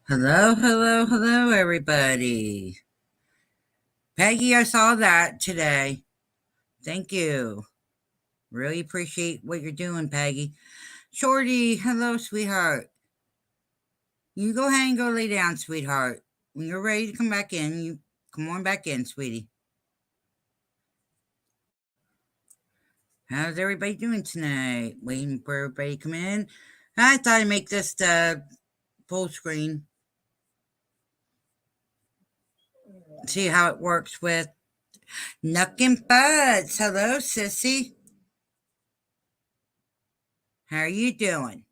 Hello, hello, hello, everybody. Peggy, I saw that today. Thank you. Really appreciate what you're doing, Peggy. Shorty, hello, sweetheart. You go ahead and go lay down, sweetheart. When you're ready to come back in, you come on back in, sweetie. How's everybody doing tonight? Waiting for everybody to come in. I thought I'd make this full screen. See how it works with Nuck and Buds. Hello, sissy. How are you doing?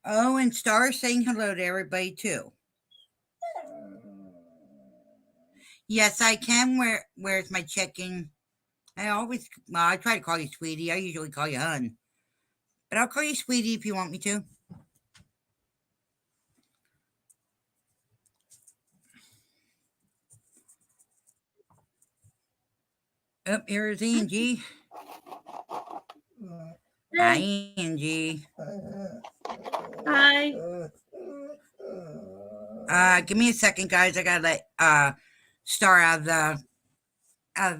Oh, and Star saying hello to everybody too. Yes, I can. Where's my check-in? I try to call you sweetie. I usually call you hun, but I'll call you sweetie if you want me to. Oh, here's Angie. Hi, Angie. Hi. Give me a second, guys. I gotta let Star out of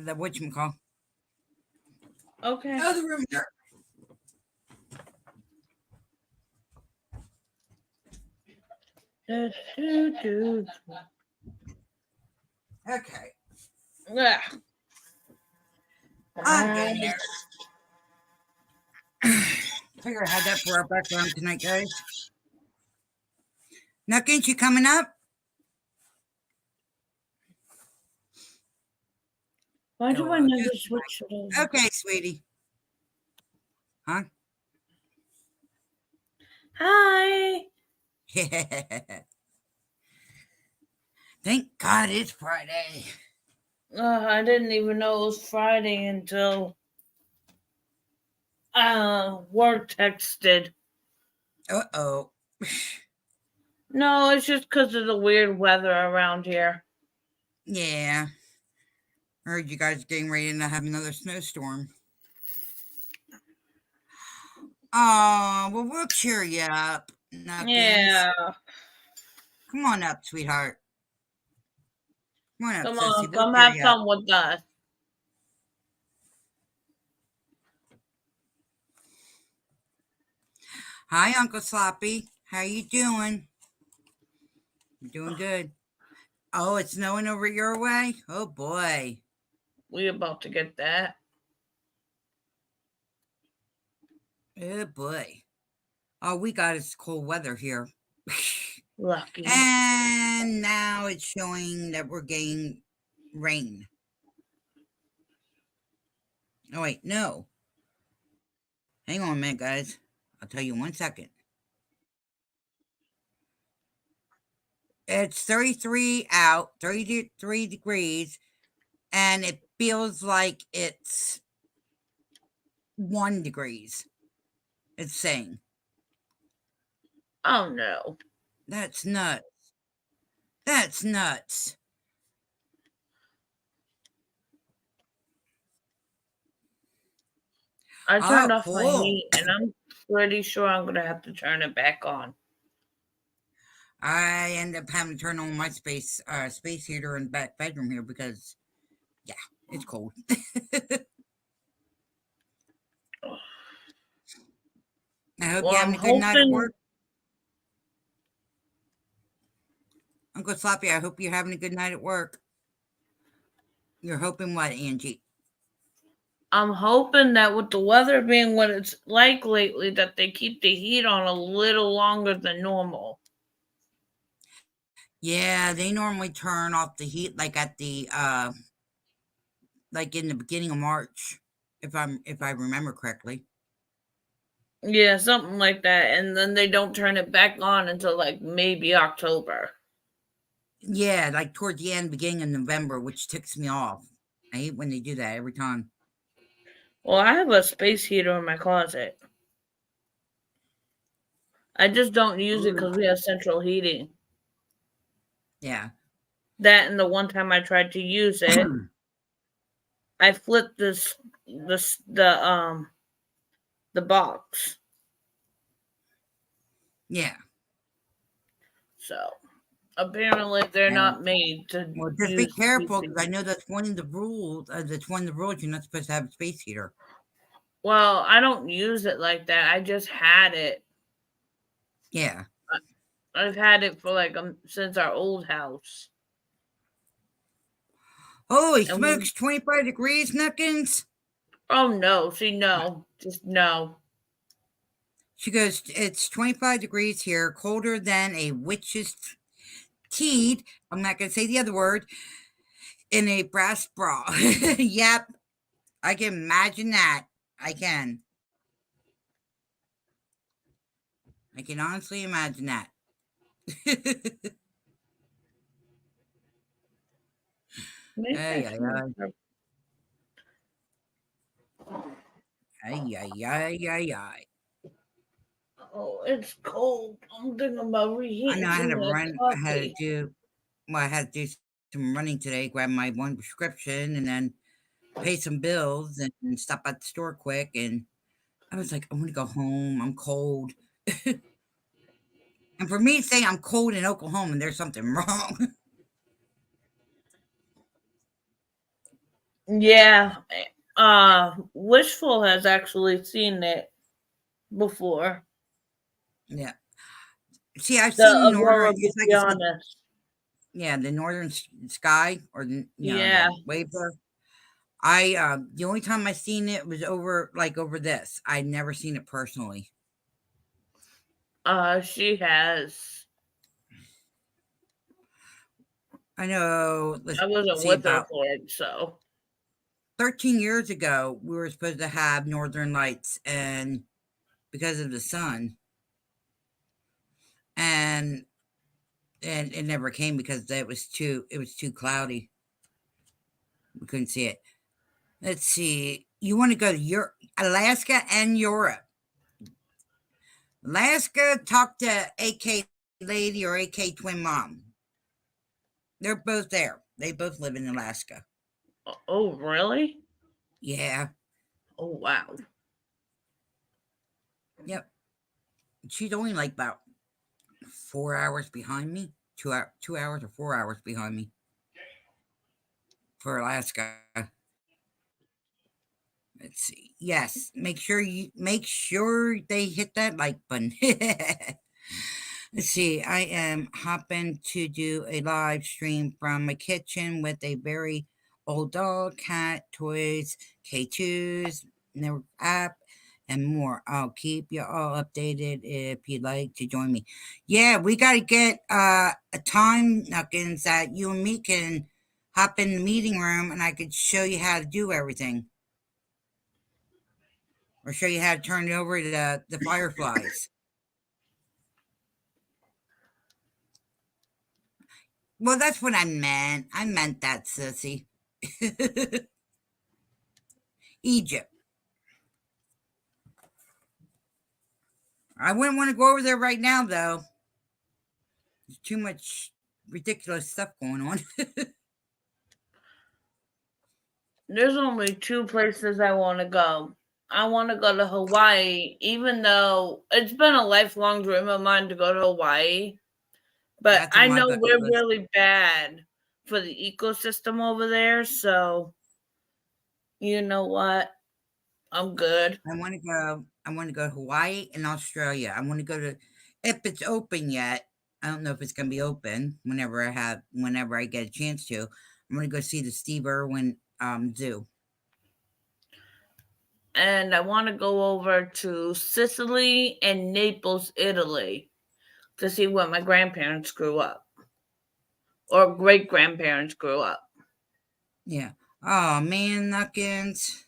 the whatchamacall. Okay. Out of the room here. Okay. Yeah. I'm getting there. Figure I had that for our background tonight, guys. Nuckins, you coming up? Why do I never switch it over? Okay, sweetie. Huh? Hi. Thank God it's Friday. I didn't even know it was Friday until work texted. Uh-oh. No, it's just because of the weird weather around here. Yeah. Heard you guys getting ready to have another snowstorm. Oh, well, we'll cheer you up, Nuckins. Yeah. Come on up, sweetheart. Come on up, Come sissy. on, We'll come cheer have you fun up. with us. Hi, Uncle Sloppy. How you doing? You doing good? Oh, it's snowing over your way? Oh, boy. We about to get that. Oh, boy. All we got is cold weather here. Lucky. And now it's showing that we're getting rain. Oh, wait, no. Hang on a minute, guys. I'll tell you in 1 second. It's 33 out, 33 degrees, and it feels like it's 1 degrees. It's saying. Oh, no. That's nuts. That's nuts. I turned Oh, off my cool. heat, and I'm pretty sure I'm going to have to turn it back on. I end up having to turn on my space heater in the back bedroom here because, yeah, it's cold. I hope you're having a good night at work. Uncle Sloppy, I hope you're having a good night at work. You're hoping what, Angie? I'm hoping that with the weather being what it's like lately, that they keep the heat on a little longer than normal. Yeah, they normally turn off the heat like at the like in the beginning of March, if I remember correctly. Yeah, something like that. And then they don't turn it back on until like maybe October. Yeah, like toward the end, beginning of November, which ticks me off. I hate when they do that every time. Well, I have a space heater in my closet. I just don't use it because we have central heating. Yeah. That and the one time I tried to use it, I flipped the the box. Yeah. So apparently they're And, not made to well, just be use careful space because I heaters. know that's one of the rules. That's one of the rules. You're not supposed to have a space heater. Well, I don't use it like that. I just had it. Yeah. I've had it for like since our old house. Holy And we, smokes, 25 degrees, Nuckins? oh no, see, Uh, no, just no. She goes, it's 25 degrees here, colder than a witch's teeth. I'm not going to say the other word. In a brass bra. Yep. I can imagine that. I can. I can honestly imagine that. Maybe I Ay, ay, should ay. have- Ay, ay, ay, ay, ay. Oh, it's cold. I'm thinking about I know reheating I had some to of that run. coffee. I had to do some running today, grab my one prescription and then pay some bills and stop at the store quick. And I was like, I want to go home. I'm cold. And for me to say I'm cold in Oklahoma, there's something wrong. Yeah, Wishful has actually seen it before. Yeah. See, I've The seen northern. Aurora It's like it's Borealis. yeah, the northern sky or Yeah. the wave there. I the only time I seen it was over this. I'd never seen it personally. She has. I know. Let's I wasn't see, with her about for it, so 13 years ago, we were supposed to have northern lights, and because of the sun, and it never came because it was too cloudy. We couldn't see it. Let's see. You want to go to Alaska and Europe. Alaska, talk to AK lady or AK twin mom. They're both there. They both live in Alaska. oh really? Yeah. Oh wow. Yep. She's only like about 4 hours behind me. 2 hours or 4 hours behind me for Alaska. Let's see. Yes. Make sure they hit that like button. Let's see. I am hopping to do a live stream from my kitchen with a very old dog, cat, toys, K2s, network app, and more. I'll keep you all updated if you'd like to join me. Yeah, we got to get a time, Nuckins, that you and me can hop in the meeting room and I could show you how to do everything or show you how to turn it over to the fireflies. Well, that's what I meant. I meant that, sissy. Egypt. I wouldn't want to go over there right now, though. There's too much ridiculous stuff going on. There's only two places I want to go. I want to go to Hawaii, even though it's been a lifelong dream of mine to go to Hawaii. But That's on I my know bucket we're list. really bad for the ecosystem over there. So, you know what? I'm good. I want to go. I want to go to Hawaii and Australia. I want to go to, if it's open yet. I don't know if it's going to be open whenever I get a chance to. I'm going to go see the Steve Irwin Zoo. And I want to go over to Sicily and Naples, Italy to see where my grandparents grew up or great grandparents grew up. Yeah. Oh man, Nuckins.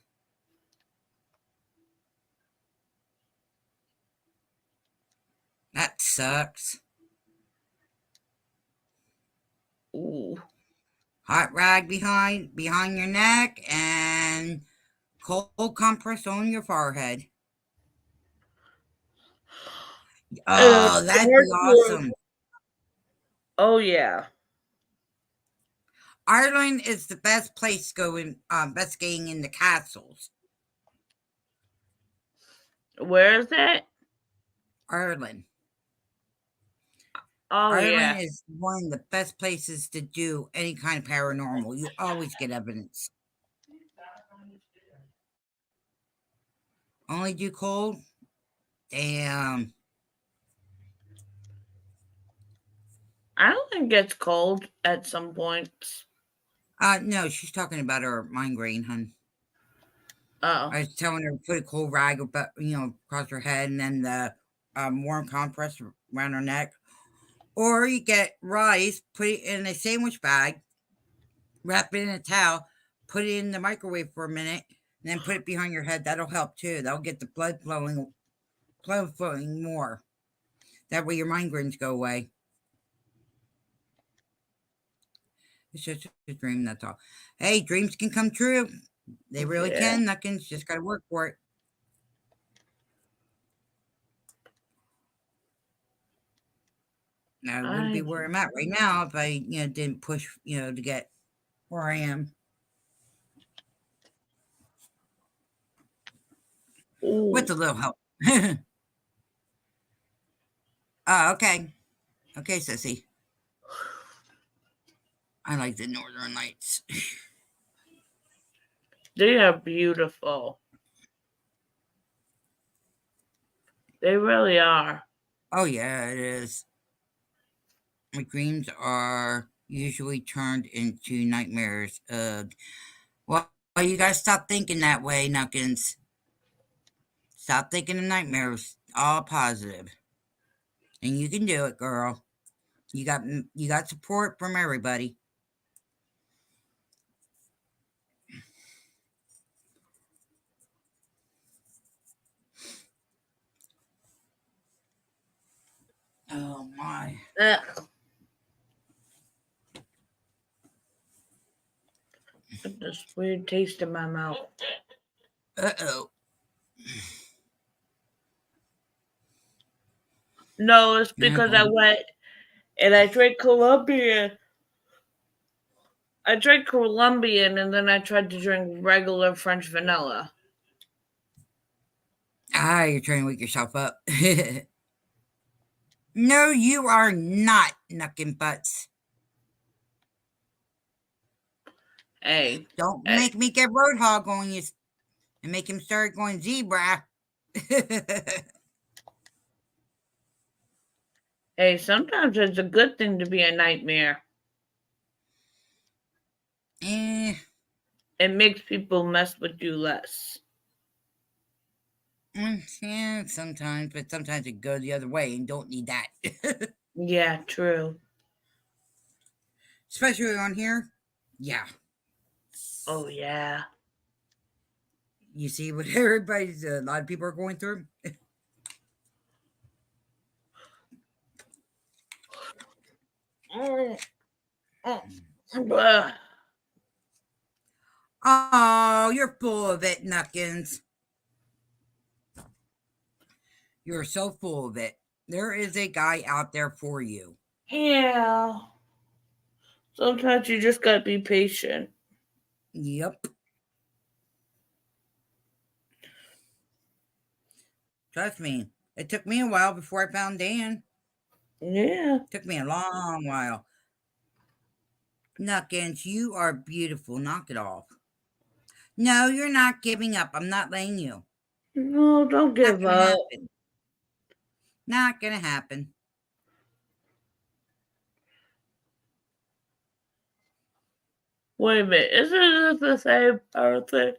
That sucks. Ooh. Hot rag behind your neck and cold compress on your forehead. Oh, The that'd be hardcore. awesome. Oh yeah. Ireland is the best place going best getting in the castles. Where is it? Ireland. Oh, Ireland yeah. is one of the best places to do any kind of paranormal. You always get evidence. Only do cold? Damn. I don't think it's cold at some points. No, she's talking about her migraine, hun. Oh. I was telling her to put a cold rag about, across her head and then the warm compress around her neck. Or you get rice, put it in a sandwich bag, wrap it in a towel, put it in the microwave for a minute, and then put it behind your head. That'll help too. That'll get the blood flowing more. That way your migraines go away. It's just a dream, that's all. Hey, dreams can come true. They really Yeah. can. Nothing's just gotta work for it. I wouldn't be where I'm at right now if I, didn't push, to get where I am. Ooh. With a little help. Oh, okay. Okay, sissy. I like the Northern Lights. They are beautiful. They really are. Oh, yeah, it is. My dreams are usually turned into nightmares. Well, you gotta stop thinking that way, Nuckins. Stop thinking of nightmares. All positive. And you can do it, girl. You got support from everybody. Oh my. Ugh. Got this weird taste in my mouth. Uh-oh. No, it's because I went and I drank Colombian. I drank Colombian and then I tried to drink regular French vanilla. You're trying to wake yourself up. No, you are not, Knuckin' Butts. Hey. Don't make me get Roadhog on you and make him start going zebra. Hey, sometimes it's a good thing to be a nightmare. Eh. It makes people mess with you less. Yeah, sometimes, but sometimes it goes the other way and don't need that. Yeah, true. Especially on here. Yeah. Oh, yeah. You see what everybody's, a lot of people are going through. Oh, you're full of it, Knuckins. You're so full of it. There is a guy out there for you. Yeah. Sometimes you just gotta be patient. Yep. Trust me. It took me a while before I found Dan. Yeah. It took me a long while. Knuckins, you are beautiful. Knock it off. No, you're not giving up. I'm not letting you. No, don't give up. Happen. Not gonna happen. Wait a minute. Isn't this the same person?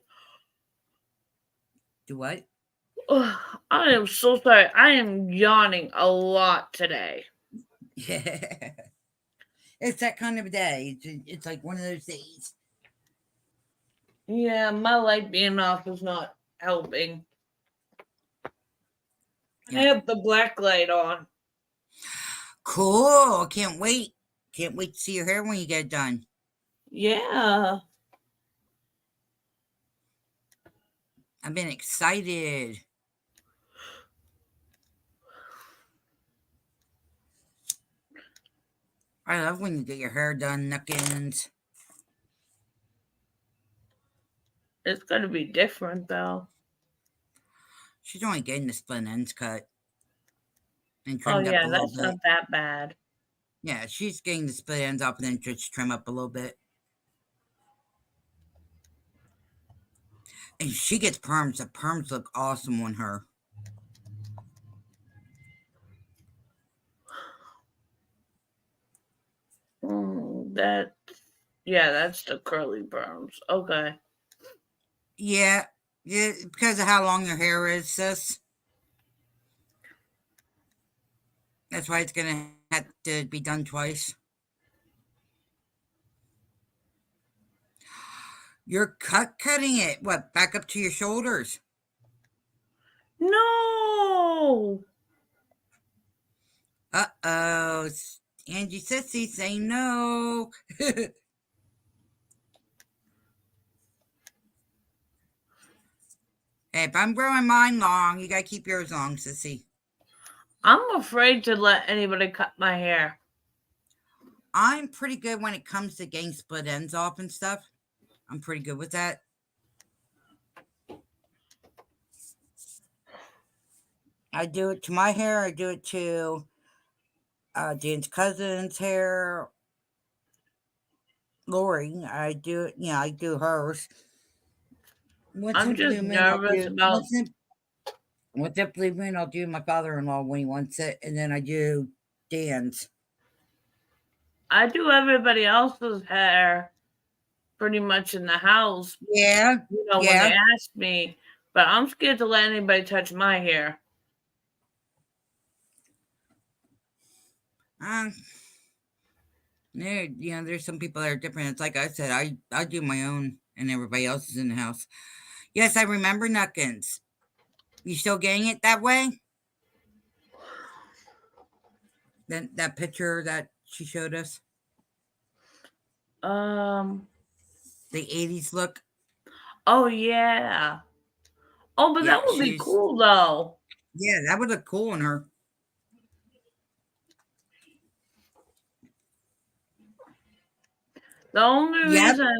Do what? I am so sorry. I am yawning a lot today. Yeah. It's that kind of a day. It's like one of those days. Yeah, my light being off is not helping. Yeah. I have the black light on. Cool. Can't wait. Can't wait to see your hair when you get it done. Yeah. I've been excited. I love when you get your hair done, Knuckins. It's gonna be different though. She's only getting the split ends cut and Oh, trimmed up yeah, a little that's bit. not that bad. Yeah, she's getting the split ends off and then just trim up a little bit. And she gets perms. The perms look awesome on her. That's the curly perms. Okay. Yeah, yeah, because of how long your hair is, sis. That's why it's gonna have to be done twice. You're cutting it. What, back up to your shoulders? No. Uh-oh. Angie Sissy saying no. Hey, if I'm growing mine long, you gotta keep yours long, Sissy. I'm afraid to let anybody cut my hair. I'm pretty good when it comes to getting split ends off and stuff. I'm pretty good with that. I do it to my hair. I do it to Jane's cousin's hair. Lori, I do it. Yeah, I do hers. Once I'm in a just blue moon, I'll nervous do. about. Once in a blue moon, I'll do my father-in-law when he wants it, and then I do Dan's. I do everybody else's hair pretty much in the house, Yeah, when they ask me, but I'm scared to let anybody touch my hair. There's some people that are different. It's like I said, I do my own, and everybody else is in the house. Yes, I remember Nuckins. You still getting it that way? Then that picture that she showed us, Um. the '80s look. Oh yeah. Oh, but Yeah, that would be cool though. Yeah, that would look cool on her. The only reason.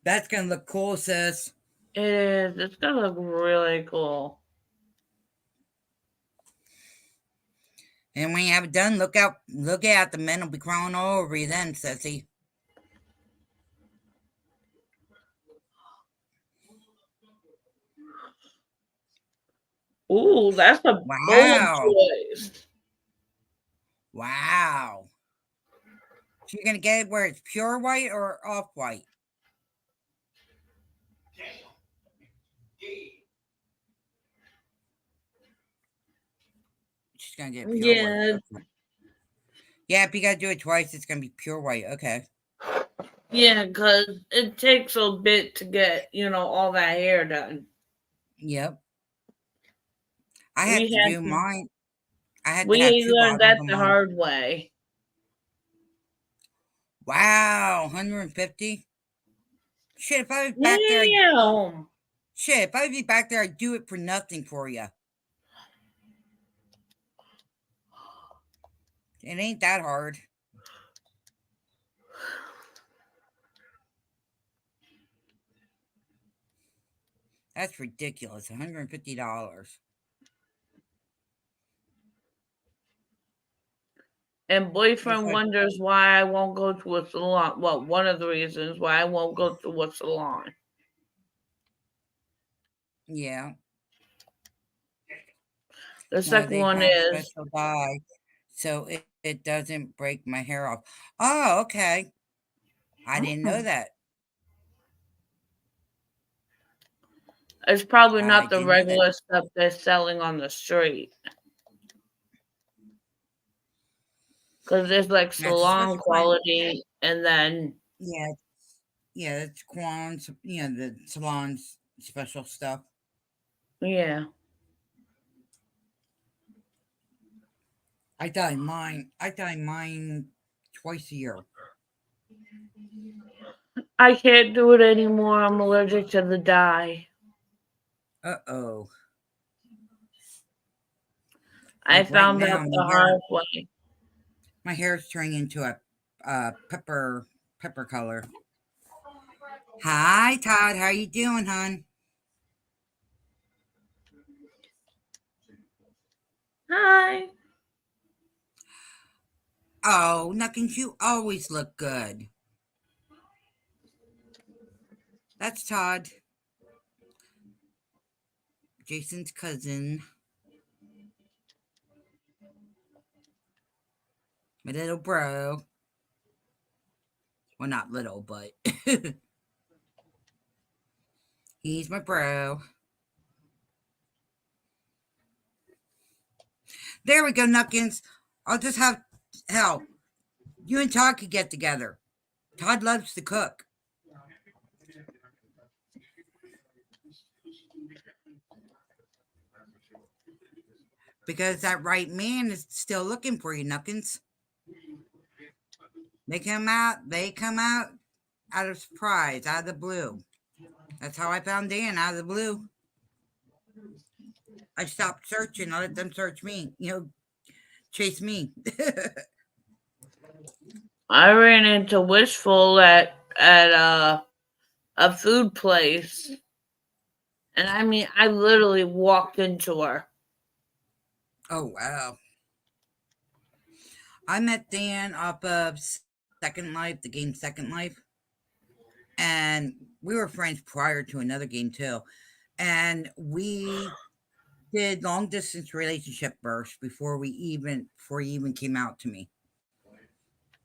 That's gonna look cool, sis. It is. It's gonna look really cool. And when you have it done, look out! The men will be crawling all over you then, sissy. Ooh, that's a bold choice. Wow. So you're gonna get it where it's pure white or off white? She's gonna get pure white. Okay. Yeah, if you gotta do it twice, it's gonna be pure white. Okay. Yeah, because it takes a bit to get, all that hair done. Yep. I had to do mine. I had to have We two learned bottles that of the mine. hard way. Wow, 150. Shit, if I was back there, shit, if I'd be back there, I'd do it for nothing for you. It ain't that hard. That's ridiculous. $150. And boyfriend wonders why I won't go to a salon. Well, one of the reasons why I won't go to a salon. Yeah. The second one is special dye, so it doesn't break my hair off. Oh, okay. I didn't know that. It's probably not the regular stuff they're selling on the street. Because there's like salon quality and then. Yeah. Yeah, it's Quan's, the salon's special stuff. Yeah. I dye mine twice a year. I can't do it anymore. I'm allergic to the dye. Uh-oh. I found out the hard way. My hair's turning into a pepper pepper color. Hi, Todd. How you doing, hon? Hi. Oh, Nuckins, you always look good. That's Todd, Jason's cousin. My little bro. Well, not little, but he's my bro. There we go, Nuckins. I'll just have hell. You and Todd could get together. Todd loves to cook. Because that right man is still looking for you, Nuckins. They come out out of surprise, out of the blue. That's how I found Dan, out of the blue. I stopped searching. I let them search me, chase me. I ran into Wishful at a food place. And I mean, I literally walked into her. Oh, wow. I met Dan off of Second Life, the game Second Life. And we were friends prior to another game, too. And we did long distance relationship first before he even came out to me.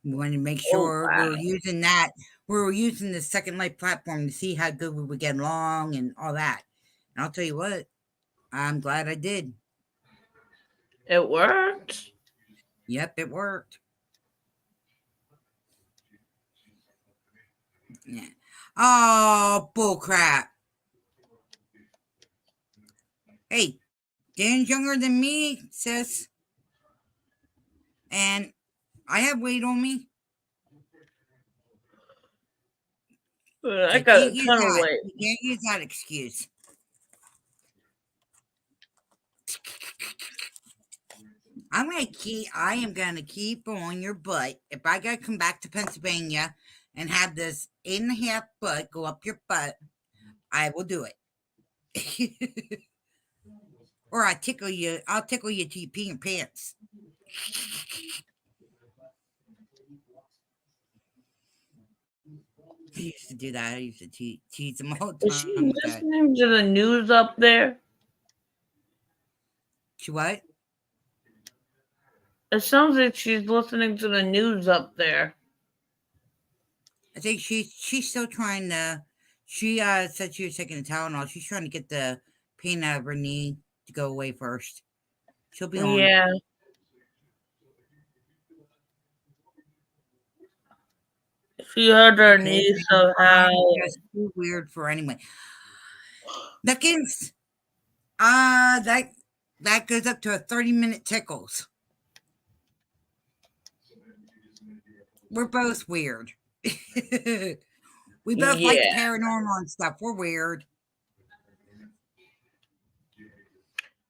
We wanted to make sure wow. we were using that. We were using the Second Life platform to see how good we would get along and all that. And I'll tell you what, I'm glad I did. It worked. Yep, it worked. Yeah. Oh, bullcrap. Hey, Dan's younger than me, sis. And I have weight on me. I got a ton of weight. You can't use that excuse. I am gonna keep on your butt. If I gotta come back to Pennsylvania and have this 8.5 foot go up your butt, I will do it. Or I'll tickle you till you pee your pants. I used to do that. I used to tease them all the Is she time with that. listening to the news up there? She what? It sounds like she's listening to the news up there. I think she's still trying to. She said she was taking a Tylenol. She's trying to get the pain out of her knee to go away first. She'll be on. Yeah. She hurt her knee somehow. That's too weird for anyone. Nuckins, that goes up to a 30-minute tickles. We're both weird. We both like the paranormal and stuff. We're weird.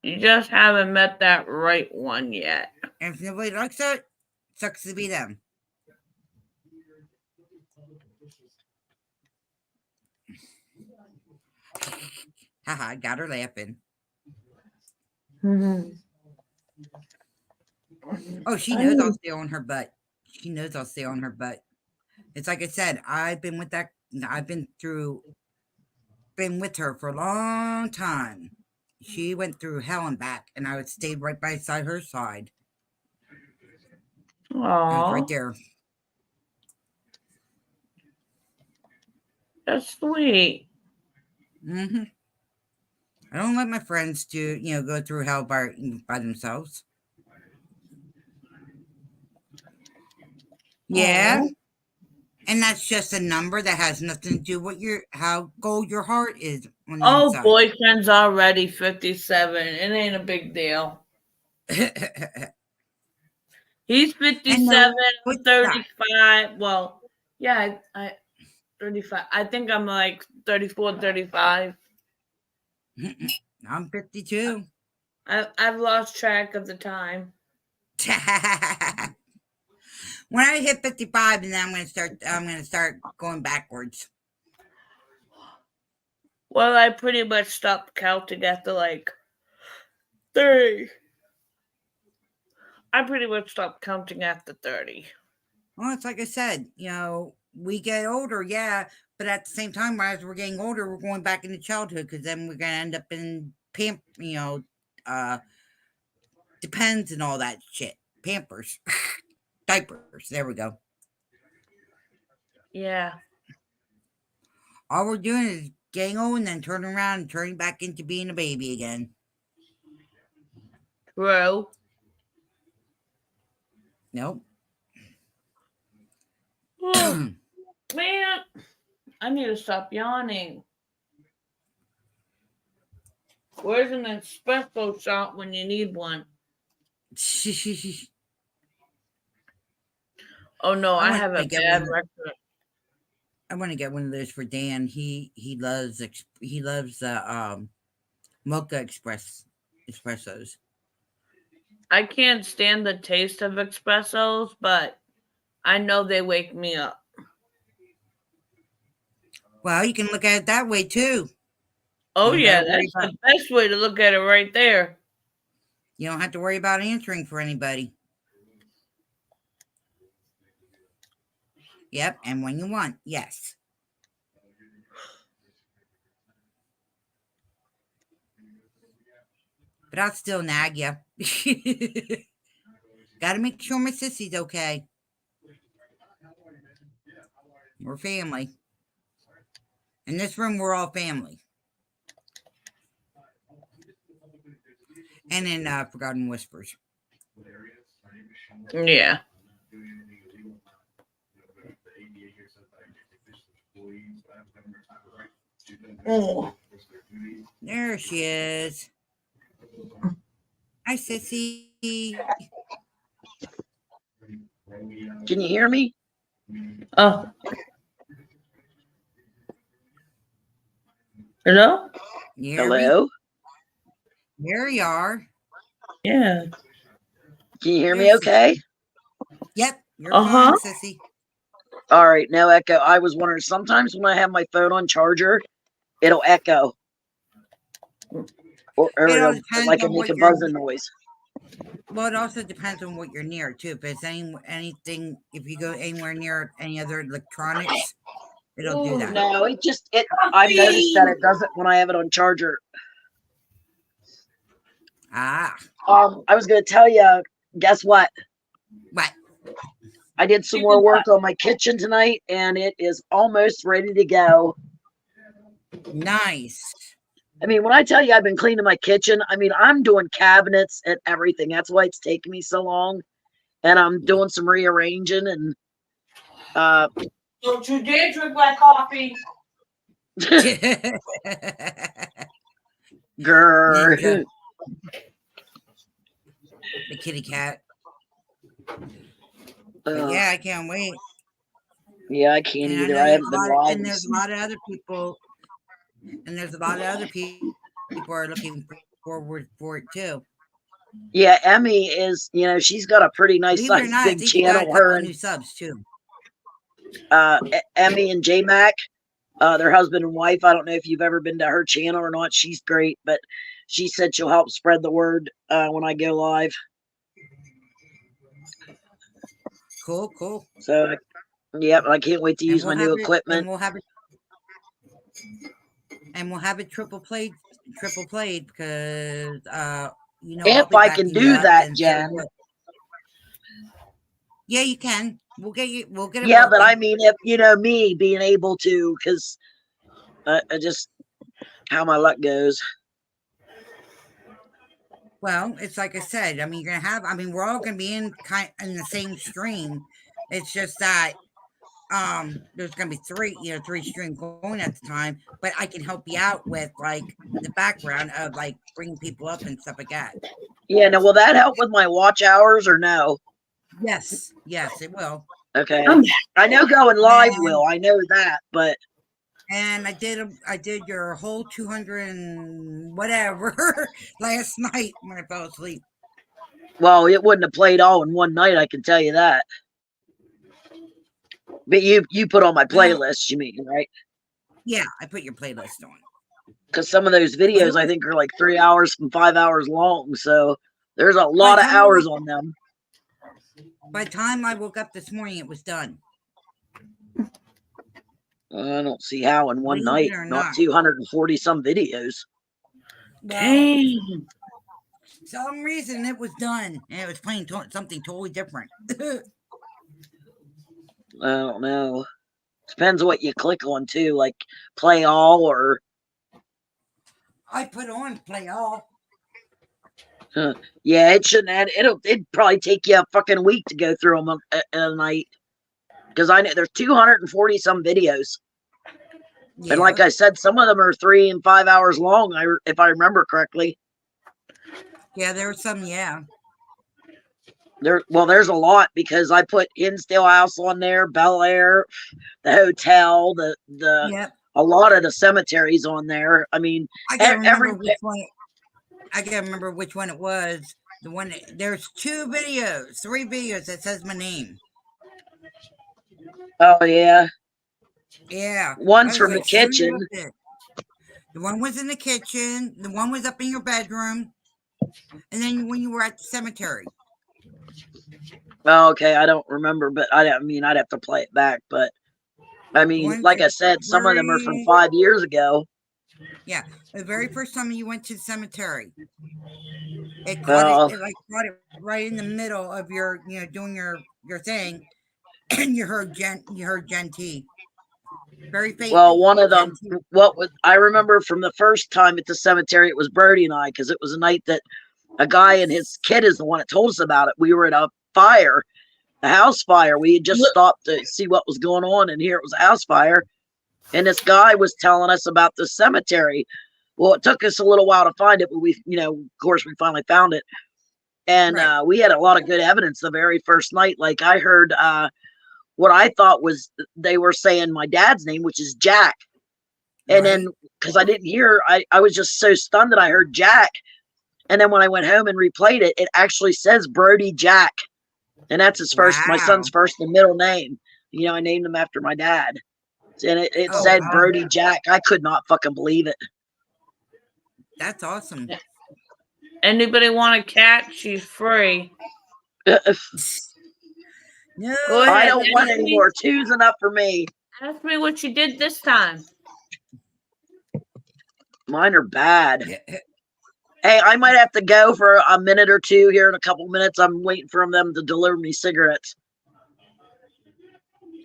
You just haven't met that right one yet. And if nobody likes it, sucks to be them. Haha, got her laughing. Mm-hmm. Oh, she knows I'll stay on her butt. She knows I'll stay on her butt. It's like I said, I've been with her for a long time. She went through hell and back, and I would stay right beside her side. Aww. I was right there. That's sweet. Mm-hmm. I don't let my friends go through hell by themselves. Yeah. Aww. And that's just a number that has nothing to do with how cold your heart is. Oh, inside. Boyfriend's already 57. It ain't a big deal. He's 57. I'm 35. Well, yeah, I 35. I think I'm like 34, 35. I'm 52. I've lost track of the time. When I hit 55, and then I'm gonna start going backwards. Well, I pretty much stopped counting after like 30. I pretty much stopped counting after 30. Well, it's like I said, we get older, yeah, but at the same time, as we're getting older, we're going back into childhood because then we're gonna end up in depends and all that shit. Pampers, diapers. There we go. Yeah. All we're doing is getting old and then turning around and turning back into being a baby again. True. Nope. Oh, man, I need to stop yawning. Where's an espresso shot when you need one? Oh no, I have a bad record. I want to get one of those for Dan. He loves mocha espressos. I can't stand the taste of espressos, but I know they wake me up. Well, you can look at it that way too. Oh yeah, that's the best way to look at it right there. You don't have to worry about answering for anybody. Yep, and when you want, yes. But I'll still nag you. Gotta make sure my sissy's okay. We're family. In this room, we're all family. And in Forgotten Whispers. Yeah. Oh. There she is. Hi, Sissy. Can you hear me? Oh. Hello? Hello? There you are. Yeah. Can you hear me okay? Yep. You're fine, Sissy. All right, no echo. I was wondering, sometimes when I have my phone on charger, it'll echo. Or it'll like it make a buzzing noise. Well, it also depends on what you're near too. If it's anything, if you go anywhere near any other electronics, it'll do that. No, I've noticed that it doesn't when I have it on charger. Ah. I was gonna tell you, guess what? What? I did some more work on my kitchen tonight, and it is almost ready to go. Nice. I mean, when I tell you I've been cleaning my kitchen, I mean, I'm doing cabinets and everything. That's why it's taking me so long. And I'm doing some rearranging and Don't you dare drink my coffee. Grrr. The kitty cat. Yeah, I can't wait. Yeah, I can't either. I haven't been live. And there's a lot of other people. And there's a lot of other people are looking forward for it too. Yeah, Emmy is, she's got a pretty nice size big channel. Her and new subs too. Emmy and J Mac, their husband and wife. I don't know if you've ever been to her channel or not. She's great, but she said she'll help spread the word when I go live. Cool. So, yeah, I can't wait to use my new equipment. And we'll have it triple played because if I can do that, Jen. Yeah, you can. We'll get it. Yeah, but I mean, if me being able to, because just how my luck goes. Well, it's like I said. I mean, you're gonna have. I mean, we're all gonna be in the same stream. It's just that there's gonna be three streams going at the time. But I can help you out with like the background of like bringing people up and stuff like that. Yeah. Now, will that help with my watch hours or no? Yes, it will. Okay. I know going live will. I know that, but. And I did your whole 200 and whatever last night when I fell asleep. Well, it wouldn't have played all in one night, I can tell you that. But you put on my Well, playlist, you mean, right? yeah, I put your playlist on. Because some of those But it videos I was think are like 3 hours from 5 hours long. So there's a by lot the of time I hours woke on them. by the time I woke up this morning, it was done. I don't see how in one Believe it night, or not not. 240 some videos. Well, Dang. some reason it was done, and it was playing something totally different. I don't know. Depends what you click on too, like play all or I put on play all. yeah, it shouldn't add. It'd probably take you a fucking week to go through them a night. Because I know there's 240 some videos, and like Yeah, I said, some of them are 3 and 5 hours long. If I remember correctly. yeah, there was some. Yeah, There's a lot because I put Hinsdale House on there, Bel Air, the hotel, the yep. a lot of the cemeteries on there. I mean, I gotta remember every which one. I gotta remember which one it was. The one there's 2 videos, 3 videos that says my name. oh yeah, Yeah, I one's was from the like, son kitchen. of a bitch. The one was in the kitchen. The one was up in your bedroom, and then when you were at the cemetery. Oh, okay, I don't remember, but I mean, I'd have to play it back. But I The mean, one like I said, some of them are from very 5 years ago. yeah, the very first time you went to the cemetery, it caught it. Oh, It like caught it right in the middle of your, doing your thing, and you heard Gen T very well, faintly. one of Gen them. T. I remember from the first time at the cemetery, it was Birdie and I, because it was a night that a guy and his kid is the one that told us about it. We were at a fire, a house fire. We had just stopped to see what was going on, and here it was a house fire. And this guy was telling us about the cemetery. Well, it took us a little while to find it, but of course, we finally found it. And Right. we had a lot of good evidence the very first night. Like I heard what I thought was they were saying my dad's name, which is Jack. And Right. then because I didn't hear, I was just so stunned that I heard Jack. And then when I went home and replayed it, it actually says Brody Jack. And that's my son's Wow. first and middle name. I named him after my dad. And it Oh said wow, Brody Jack. I could not fucking believe it. that's awesome. Anybody want a cat? She's free. No, Go I ahead. don't want Ask any me, more. Two's enough for me. ask me what you did this time. Mine are bad. Yeah. Hey, I might have to go for a minute or two here in a couple minutes. I'm waiting for them to deliver me cigarettes.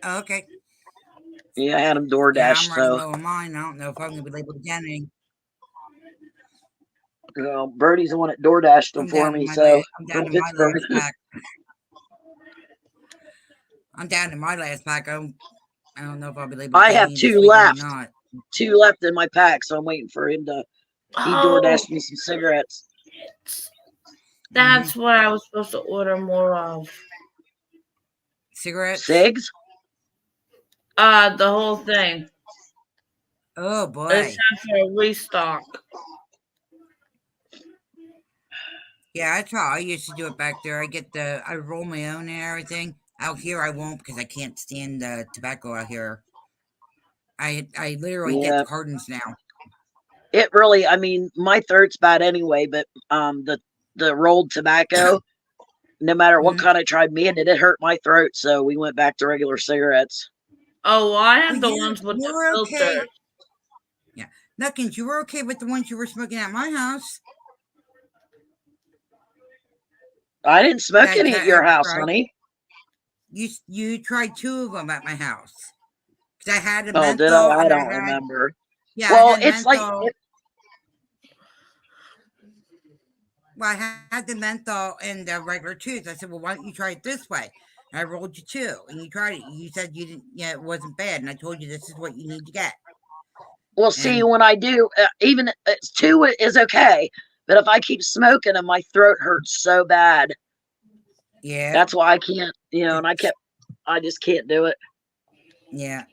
Okay. Yeah, I had them Yeah, DoorDash, I'm running so low on mine. I don't know if I'm gonna be able to get any. Birdie's the one that DoorDashed them I'm for down to me. my So I'm down from to my Pittsburgh. last pack. I'm down to my last pack. I don't know if I'll be able to I get have any 2 this weekend or left. not. 2 left in my pack, so I'm waiting for him to. He Oh, DoorDashed me some cigarettes. that's what I was supposed to order more of. Cigarettes. Cigs? The whole thing. Oh boy. It's time for a restock. Yeah, that's how I used to do it back there. I roll my own and everything. Out here, I won't because I can't stand the tobacco out here. I literally get Yeah. the cartons now. It really, I mean, my throat's bad anyway, but the rolled tobacco, no matter what kind I tried me, it hurt my throat. So we went back to regular cigarettes. Oh, well, I have Well, the ones with the you're okay. filter. Yeah, Nuckins, you were okay with the ones you were smoking at my house. I didn't smoke That any at your house, right? honey. You tried 2 of them at my house. Because I had a Oh, menthol. did I? I and don't remember. Yeah, Well, I had it's like menthol. Well, I had the menthol and the regular 2s. I said, well, why don't you try it this way? And I rolled you 2, and you tried it. You said you didn't. Yeah, it wasn't bad, and I told you this is what you need to get. Well, see, And- when I do, even 2 is okay, but if I keep smoking and my throat hurts so bad, Yeah, that's why I can't. And I just can't do it. yeah.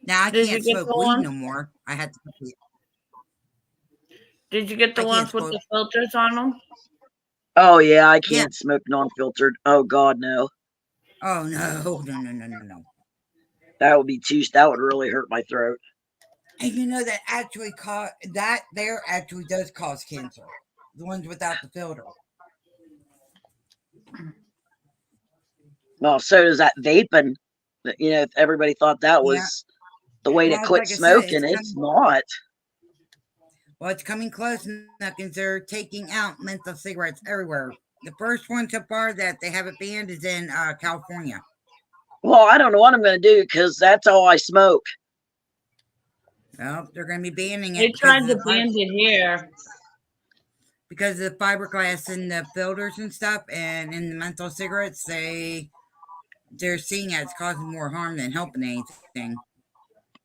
Now I Did you can't get smoke the weed one? no more. I had to. Did you get the I ones can't with the filters on them? Oh yeah, I Yeah. can't smoke non-filtered. Oh God, no. Oh no, no. That would be too. That would really hurt my throat. And you know that actually that there actually does cause cancer. The ones without the filter. Well, so does that vaping. You know, if everybody thought that Yeah. was the way to Well, quit like I said, smoking, it's not. Well, it's coming close, Nuckins. They're taking out menthol cigarettes everywhere. The first one so far that they have it banned is in California. Well, I don't know what I'm going to do because that's all I smoke. Well, they're going to be banning They it tried to ban it here. because of the fiberglass in the filters and stuff, and in the menthol cigarettes, they're seeing it as causing more harm than helping anything, and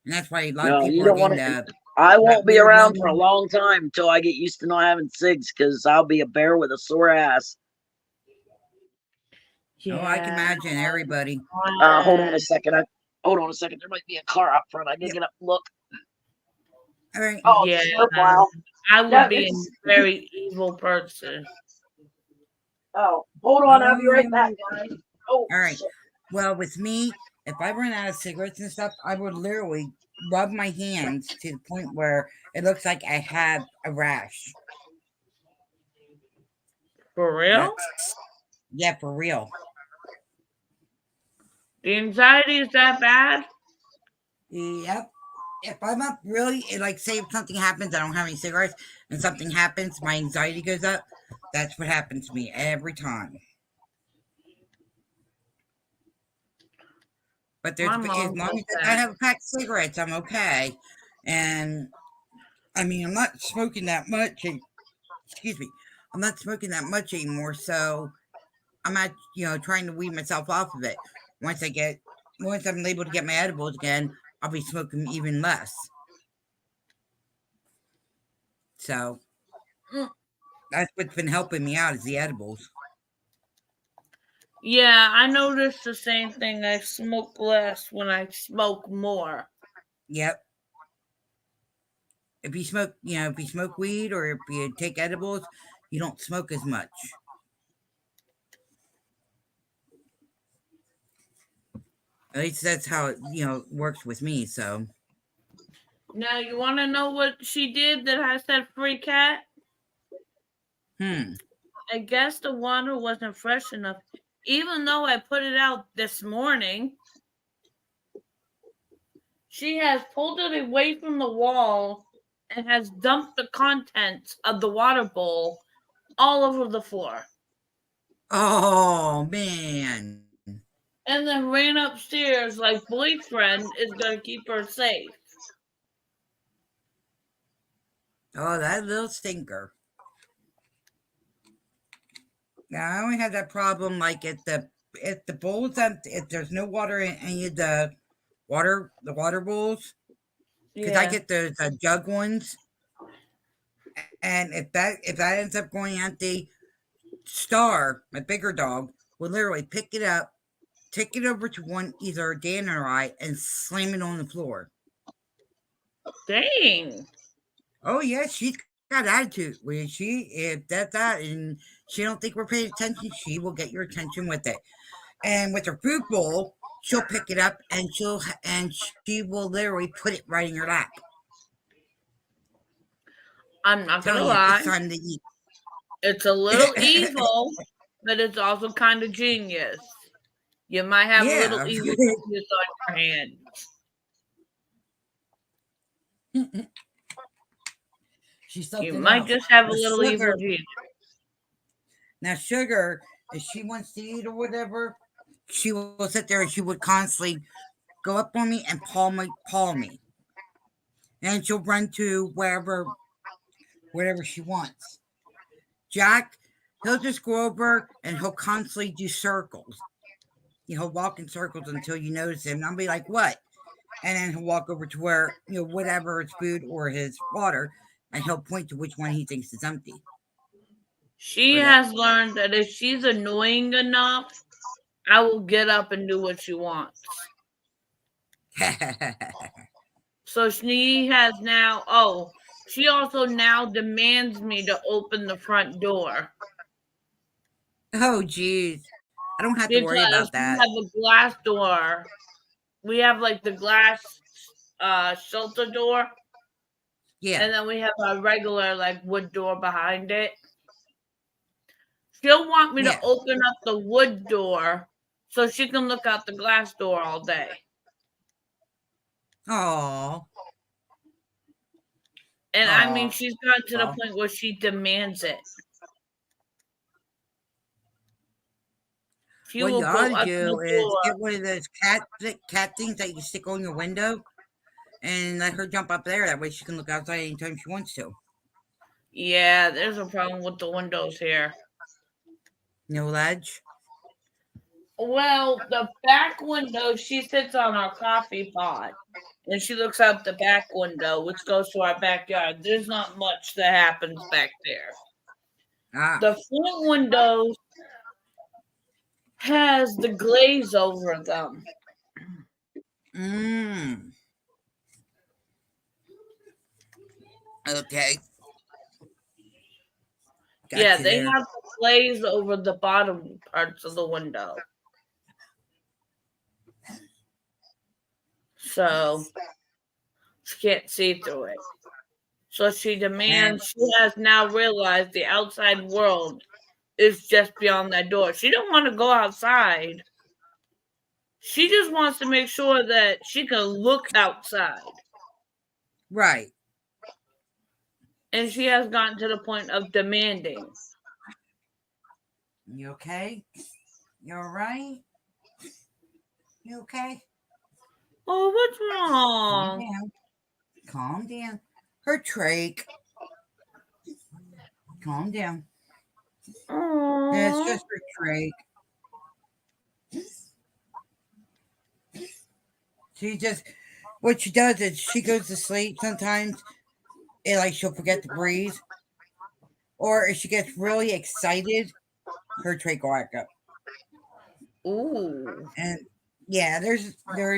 that's why a lot of No, people you are don't want getting to. I won't be weird around for a lung. long time until I get used to not having cigs because I'll be a bear with a sore ass. Oh, I can imagine everybody. Hold on a second. Hold on a second. There might be a car out front. I gotta get up and look. All right. Oh, Yeah. snowplow. I would No, be a it's- very evil person. Oh, hold on. I'll be right back, guys. Oh, All right. shit. Well, with me, if I run out of cigarettes and stuff, I would literally rub my hands to the point where it looks like I have a rash. For real? Yeah, for real. The anxiety is that bad? Yep. If I'm up really, like, say if something happens, I don't have any cigarettes, and something happens, my anxiety goes up. That's what happens to me every time. But there's My as mom long does as I that. have a pack of cigarettes, I'm okay. And I mean, I'm not smoking that much. Excuse me. I'm not smoking that much anymore, so I'm not, trying to wean myself off of it. Once I'm able to get my edibles again, I'll be smoking even less. So that's what's been helping me out is the edibles. Yeah, I noticed the same thing. I smoke less when I smoke more. Yep. If you smoke weed or if you take edibles, you don't smoke as much. At least that's how it, works with me. So. Now, you want to know what she did that I said free cat? I guess the water wasn't fresh enough. Even though I put it out this morning, she has pulled it away from the wall and has dumped the contents of the water bowl all over the floor. Oh, man. And then ran upstairs like boyfriend is going to keep her safe. Oh, that little stinker. Now, I only have that problem like if the bowls if there's no water in any of the water bowls, because I get those jug ones, and if that ends up going empty, Star, my bigger dog, will literally pick it up, take it over to either Dan or I, and slam it on the floor. Dang. Oh yeah, she's got attitude. If that's that, and she don't think we're paying attention, she will get your attention with it. And with her food bowl, she'll pick it up and she will literally put it right in your lap. I'm not gonna Telling you, lie. it's time to eat. It's a little evil, but it's also kind of genius. You might have a little evil genius on your hands. You might just have a little evil genius. Now, Sugar, if she wants to eat or whatever, she will sit there and she would constantly go up on me and paw me. And she'll run to wherever she wants. Jack, he'll just go over and he'll constantly do circles. He'll walk in circles until you notice him. And I'll be like, what? And then he'll walk over to where, whatever his food or his water, and he'll point to which one he thinks is empty. She has learned that if she's annoying enough, I will get up and do what she wants. So she has now, she also now demands me to open the front door. Oh, geez. I don't have to worry about that. We have a glass door we have like the glass shelter door, Yeah. and then we have a regular like wood door behind it. She'll want me Yeah. to open up the wood door so she can look out the glass door all day. Oh. And I mean, Aw. she's gotten to the point where she demands it. She What will you go ought to up to do the is door. get one of those cat things that you stick on your window and let her jump up there. That way she can look outside anytime she wants to. Yeah, there's a problem with the windows here. No ledge? Well, the back window, she sits on our coffee pot and she looks out the back window, which goes to our backyard. There's not much that happens back there. Ah. The front window has the glaze over them. Mm. Okay. Yeah, Gotcha they there. have the glaze over the bottom parts of the window. So she can't see through it. So she demands, she has now realized the outside world is just beyond that door. She don't want to go outside. She just wants to make sure that she can look outside. Right. And she has gotten to the point of demanding. You okay? You all right? You okay? Oh, what's Calm wrong? down. Calm down. Her trach. Calm down. Aww. It's just her trach. She just, what she does is she goes to sleep sometimes and like she'll forget to breathe. Or if she gets really excited, her trach will act up. Ooh. And yeah, there's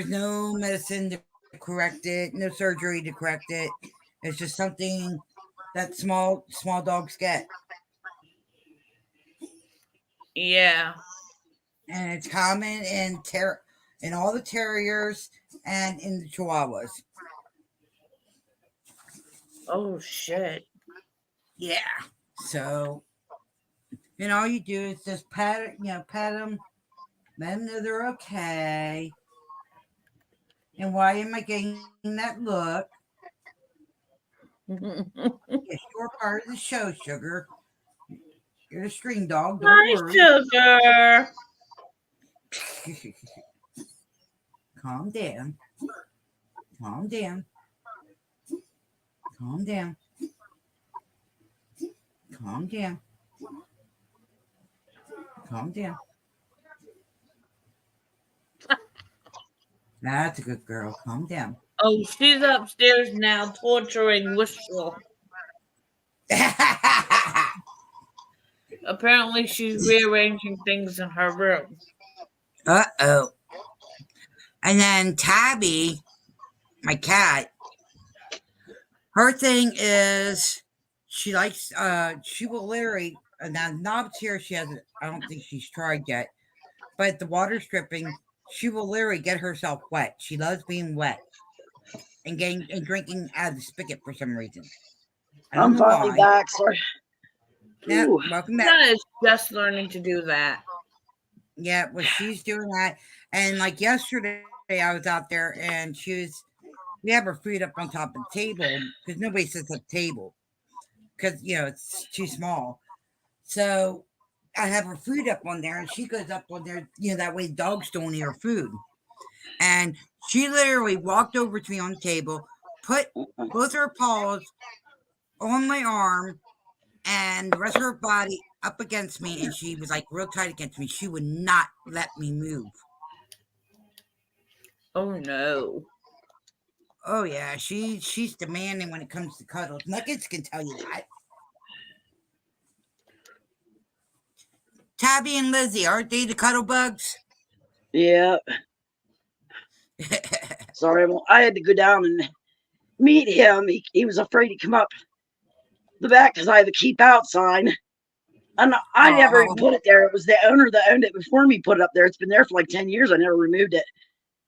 no medicine to correct it, no surgery to correct it. It's just something that small dogs get. Yeah. And it's common in all the terriers and in the chihuahuas. Oh shit. Yeah. So, and all you do is just pat them, let them know they're okay. And why am I getting that look? Yes, you're part of the show, Sugar. You're the screen dog. Don't Hi, worry. Sugar. Calm down. Calm down. Calm down. Calm down. Calm down. That's a good girl. Calm down. Oh, she's upstairs now torturing Wishful. Apparently, she's rearranging things in her room. Uh-oh. And then Tabby, my cat, her thing is she likes, she will literally, now Knobs here, she hasn't, I don't think she's tried yet, but the water stripping, she will literally get herself wet. She loves being wet and drinking out of the spigot for some reason. I'm finally back. Sorry. Yeah, Ooh. welcome back. That is just learning to do that. Yeah, well, she's doing that. And like yesterday, I was out there and we have her food up on top of the table because nobody sits at the table because, it's too small. So I have her food up on there and she goes up on there, that way dogs don't eat her food. And she literally walked over to me on the table, put both her paws on my arm and the rest of her body up against me, and she was like real tight against me. She would not let me move. Oh no. Oh yeah, she's demanding when it comes to cuddles. Nuggets can tell you that. Tabby and Lizzie, aren't they the cuddle bugs? Yeah. Sorry, I had to go down and meet him. He was afraid to come up the back because I have a keep out sign. And I never even put it there. It was the owner that owned it before me put it up there. It's been there for like 10 years. I never removed it.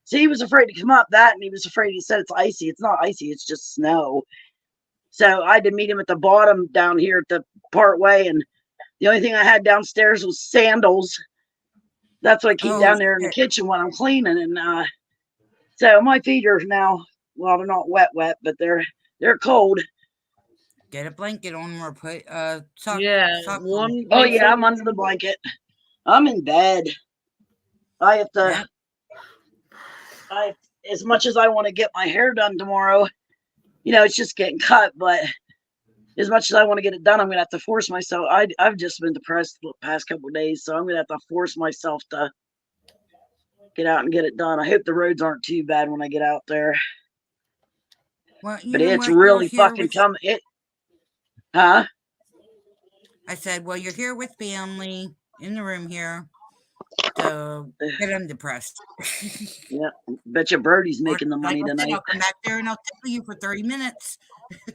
So he was afraid to come up that, and he was afraid. He said it's icy. It's not icy. It's just snow. So I had to meet him at the bottom down here at the part way, and the only thing I had downstairs was sandals. That's what I keep Oh, down there in the shit. kitchen when I'm cleaning. And so my feet are now, well, they're not wet, but they're cold. Get a blanket on them or put socks on. warm. Oh make yeah, sure I'm under the blanket. I'm in bed. I have to. Yep. As much as I want to get my hair done tomorrow, it's just getting cut. But as much as I want to get it done, I'm gonna have to force myself. I've just been depressed the past couple of days, so I'm gonna have to force myself to get out and get it done. I hope the roads aren't too bad when I get out there. Well, you But know it's what? You're really here fucking with. coming. Huh? I said, well, you're here with family in the room here, so get undepressed. Yeah. Bet you Birdie's Or making the like money I said, tonight. I'll come back there and I'll tickle you for 30 minutes.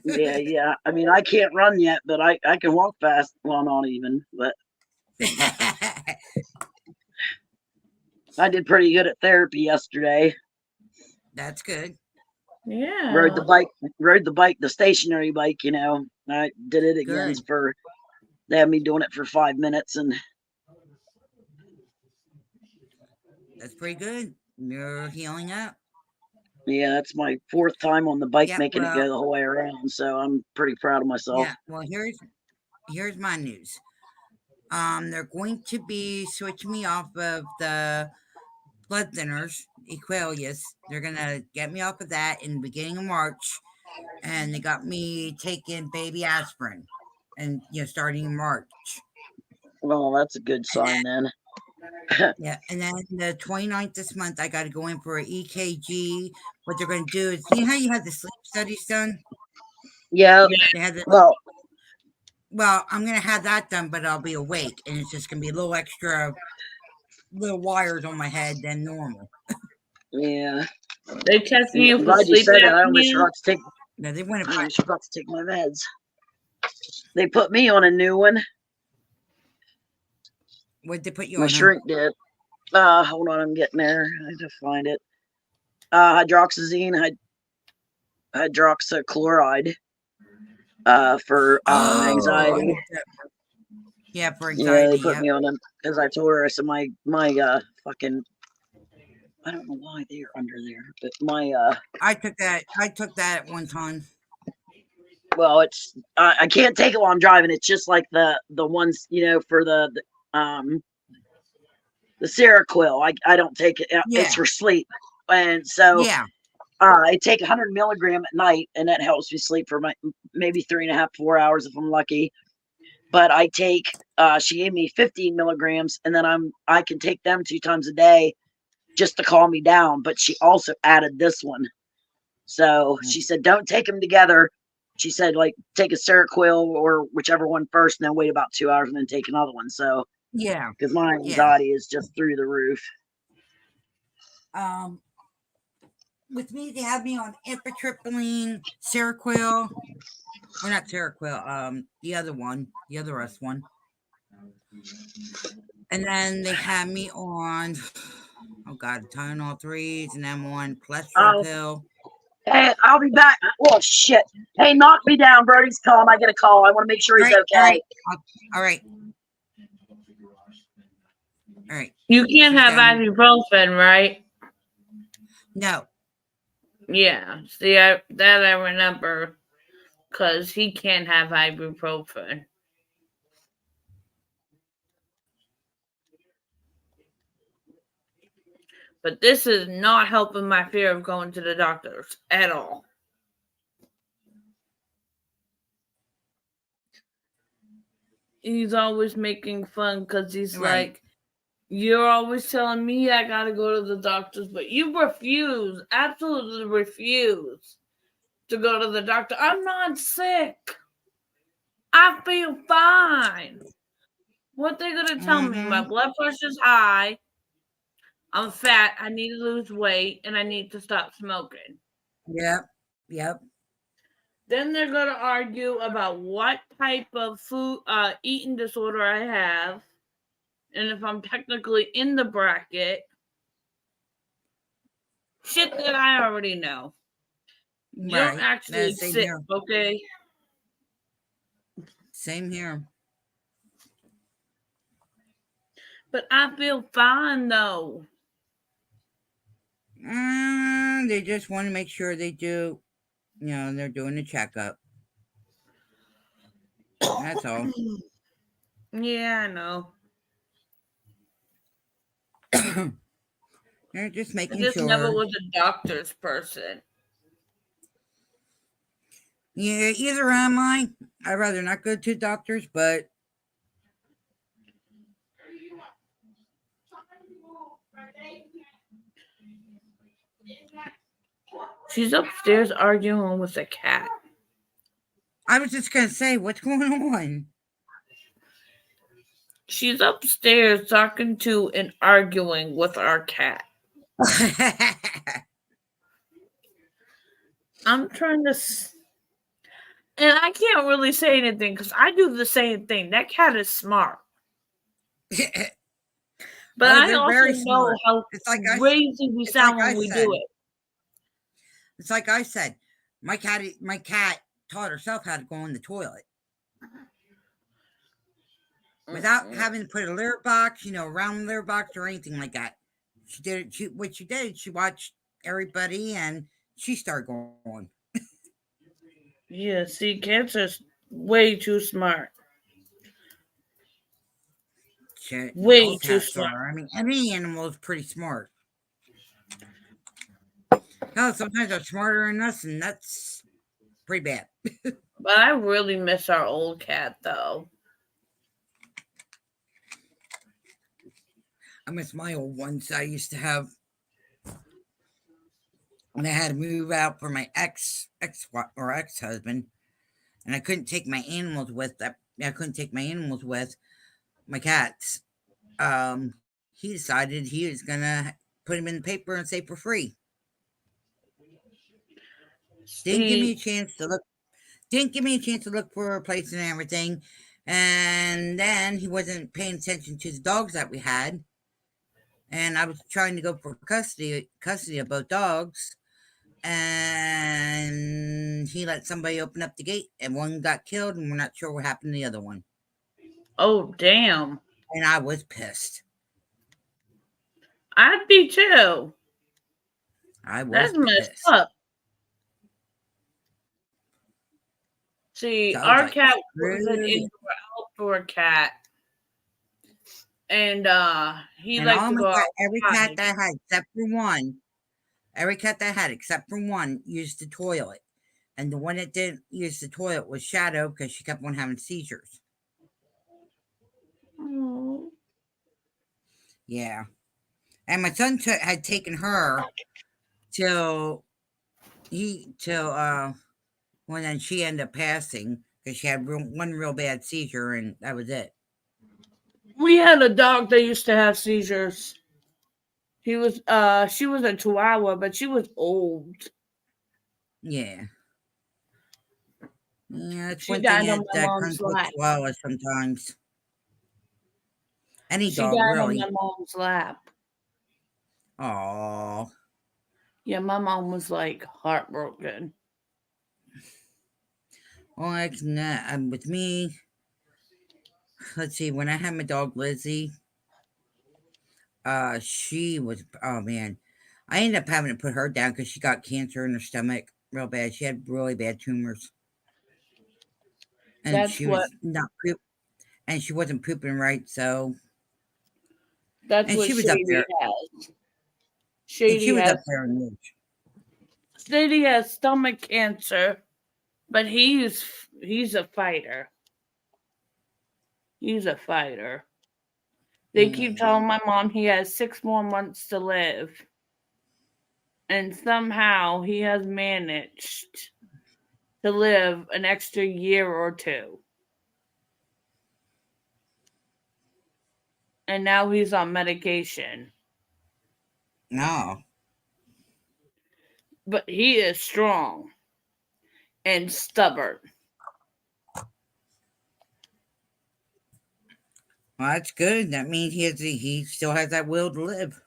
Yeah. I mean, I can't run yet, but I can walk fast. Well, not even, but I did pretty good at therapy yesterday. That's good. Yeah. Rode the bike, the stationary bike, I did it again Good. they had me doing it for 5 minutes, and That's pretty good. You're healing up. yeah, that's my 4th time on the bike Yep. making it Well, go the whole way around. So I'm pretty proud of myself. yeah. Well, here's my news. They're going to be switching me off of the blood thinners, Equalius. They're gonna get me off of that in the beginning of March, and they got me taking baby aspirin, and starting in March. Well, that's a good sign then. Yeah, and then the 29th this month, I got to go in for an EKG. What they're going to do is, how you had the sleep studies done? Yeah. They had the, Well, I'm going to have that done, but I'll be awake, and it's just going to be a little extra little wires on my head than normal. yeah. They testing you I'm for glad you sleep said that. I apnea. almost forgot to take. Now they went. I almost forgot to take my meds. They put me on a new one. What'd they put you My on? shrink did. Hold on, I'm getting there. I have to find it. Hydroxyzine, hydroxychloride. For anxiety. Yeah, for Yeah, anxiety. they put me on them because I told her. I said my fucking. I don't know why they are under there, but my I took that at one time. Well, it's I can't take it while I'm driving. It's just like the ones for the Seroquel. I don't take it. Yeah. It's for sleep, and so Yeah. I take 100 milligram at night, and that helps me sleep for maybe 3.5, 4 hours if I'm lucky. But I take she gave me 15 milligrams, and then I can take them 2 times a day just to calm me down. But she also added this one, so she said don't take them together. She said, like, take a Seroquel or whichever one first, and then wait about 2 hours and then take another one. So, yeah, because my anxiety is just through the roof. With me, they have me on amitriptyline, Seroquel, or not Seroquel, the other one, the other S one. And then they have me on, Tylenol 3s, and I'm on cholesterol pill. Hey, I'll be back. Oh, shit. Hey, knock me down. Brody's calling. I get a call. I want to make sure he's okay. All right. You can't have ibuprofen, right? No. Yeah. See, I remember, because he can't have ibuprofen. But this is not helping my fear of going to the doctors at all. He's always making fun because he's like, you're always telling me I gotta go to the doctors, but you refuse, absolutely refuse to go to the doctor. I'm not sick. I feel fine. What they gonna tell me? My blood pressure's high. I'm fat. I need to lose weight, and I need to stop smoking. Yep. Then they're gonna argue about what type of food, eating disorder I have, and if I'm technically in the bracket. Shit that I already know. You don't actually Same sit, here. okay? Same here. But I feel fine though. They just want to make sure they do, they're doing a checkup. That's all. Yeah, I know. They're just I making just never sure. was a doctor's person. Yeah, either am I. I'd rather not go to doctors, but She's upstairs arguing with a cat. I was just going to say, what's going on? She's upstairs talking to and arguing with our cat. I'm trying to, and I can't really say anything because I do the same thing. That cat is smart, but I they're also very know smart. how It's like crazy we it's sound like when I we said. do it. It's like I said, my cat taught herself how to go in the toilet without having to put a litter box, around the litter box or anything like that. She did it. What she did, she watched everybody and she started going. Yeah, see, cats are way too smart. Shit, Way all too cats smart. are. I mean, any animal is pretty smart. Hell, sometimes they're smarter than us, and that's pretty bad. But I really miss our old cat, though. I miss my old ones I used to have when I had to move out for my ex-husband, and I couldn't take my animals with. I couldn't take my animals with my cats. He decided he was gonna put them in the paper and say for free. Didn't give me a See, chance to look. Didn't give me a chance to look for a place and everything. And then he wasn't paying attention to the dogs that we had. And I was trying to go for custody of both dogs. And he let somebody open up the gate, and one got killed, and we're not sure what happened to the other one. oh, damn. And I was pissed. I'd be too. I was That's messed pissed. up. See, So I was our like, cat was an "Screw you." indoor-outdoor cat. And he And liked all to my go cat, every cat outside. that I had, except for one, every cat that I had, except for one, used the toilet. And the one that didn't use the toilet was Shadow because she kept on having seizures. Oh. Yeah. And my son had taken her till when then she ended up passing because she had one real bad seizure and that was it. We had a dog that used to have seizures. She was a Chihuahua, but she was old. Yeah. Yeah, it's She one thing died on my that comes mom's with lap. Chihuahua sometimes. Any She dog, died really. on my mom's lap. Oh. Yeah, my mom was like heartbroken. Well, it's not. With me, let's see. When I had my dog Lizzie, she was. Oh man, I ended up having to put her down because she got cancer in her stomach real bad. She had really bad tumors, and That's she what was not poop, and she wasn't pooping right. So, that's and what she was up Shady there, has. and she Shady was up has there in age. Shady has stomach cancer, but he's a fighter. He's a fighter. They keep telling my mom he has 6 more months to live. And somehow he has managed to live an extra year or two. And now he's on medication. No. But he is strong and stubborn. Well, that's good. That means he still has that will to live.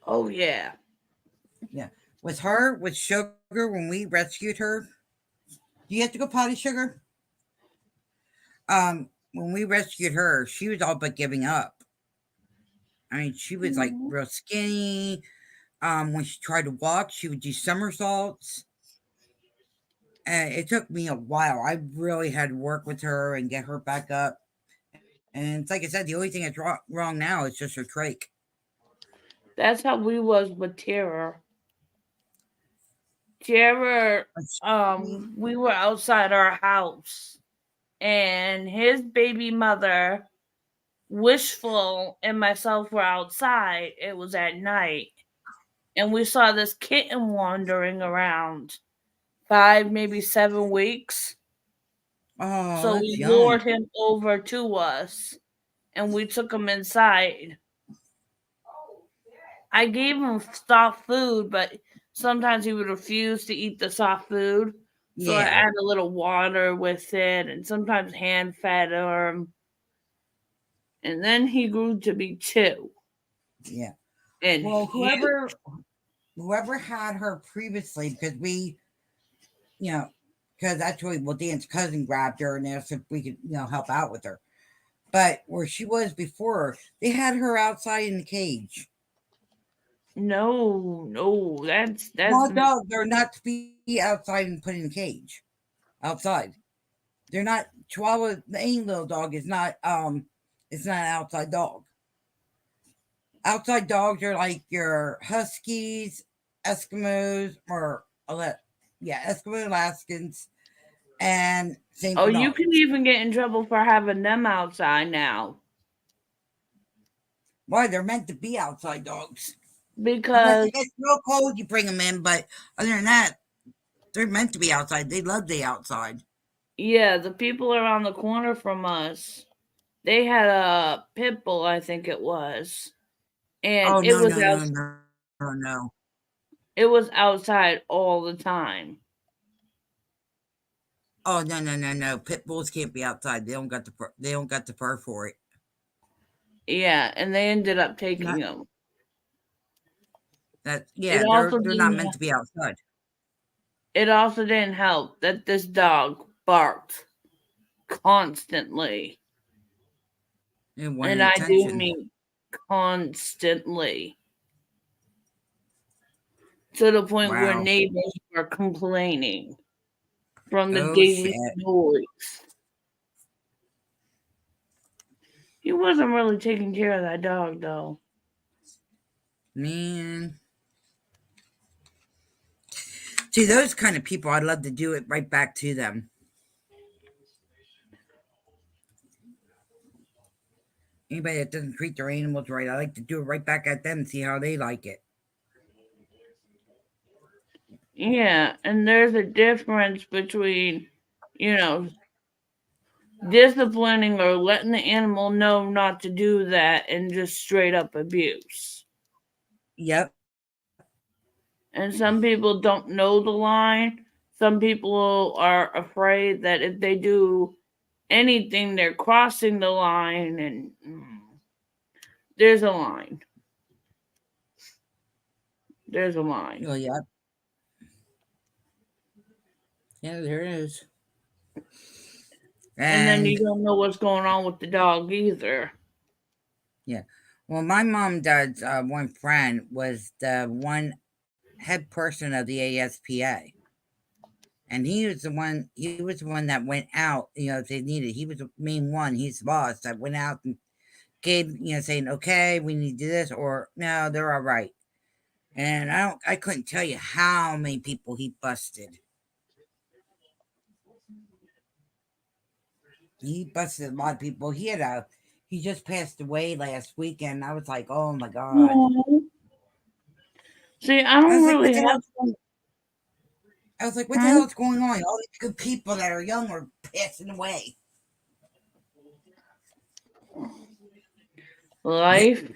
Oh yeah. Yeah. With Sugar, when we rescued her, do you have to go potty, Sugar? When we rescued her, she was all but giving up. I mean, she was like real skinny. When she tried to walk, she would do somersaults. And it took me a while. I really had to work with her and get her back up. And it's like I said, the only thing that's wrong now is just her trach. That's how we was with Terror. Terror, we were outside our house, and his baby mother, Wishful, and myself were outside. It was at night, and we saw this kitten wandering around, 5, maybe 7 weeks. Oh, So that's we young. lured him over to us, and we took him inside. I gave him soft food, but sometimes he would refuse to eat the soft food. So I Yeah. add a little water with it and sometimes hand fed him. And then he grew to be 2. Yeah. And Well, huge. whoever had her previously, because because actually, well, Dan's cousin grabbed her and asked if we could, help out with her. But where she was before, they had her outside in the cage. No, that's Small dogs are not to be outside and put in a cage. Outside, they're not. Chihuahua, any little dog is not. It's not an outside dog. Outside dogs are like your Huskies, Eskimos, Eskimo Alaskans, and Saint Oh, you Bernards. can even get in trouble for having them outside now. Why? They're meant to be outside dogs. Unless Because it gets real cold, you bring them in. But other than that, they're meant to be outside. They love the outside. yeah, the people around the corner from us, they had a pit bull, I think it was. And Oh no no no no no no. it was outside all the time. Oh no no no no! Pit bulls can't be outside. They don't got the fur. They don't got the fur for it. Yeah, and they ended up taking Not him. that. It Yeah, also they're not didn't. meant to be outside. It also didn't help that this dog barked constantly, They and wanted I do attention. mean constantly, to the point where Wow. neighbors were complaining from the Oh daily shit. noise. He wasn't really taking care of that dog, though. Man. See, those kind of people, I'd love to do it right back to them. Anybody that doesn't treat their animals right, I like to do it right back at them and see how they like it. Yeah, and there's a difference between, you know, disciplining or letting the animal know not to do that and just straight up abuse. Yep. And some people don't know the line. Some people are afraid that if they do anything, they're crossing the line, and there's a line. There's a line. Oh, yeah. Yeah, there is. And then you don't know what's going on with the dog either. Yeah. Well, my mom and dad's one friend was the one head person of the ASPA. And he was the one that went out, if they needed. He was the main one, he's the boss that went out and gave, saying, okay, we need to do this, or no, they're all right. And I couldn't tell you how many people he busted. He busted a lot of people. He just passed away last weekend. I was like, oh my God. Aww. See, I don't really have. I was like, what the hell is going on? All these good people that are young are passing away. Life.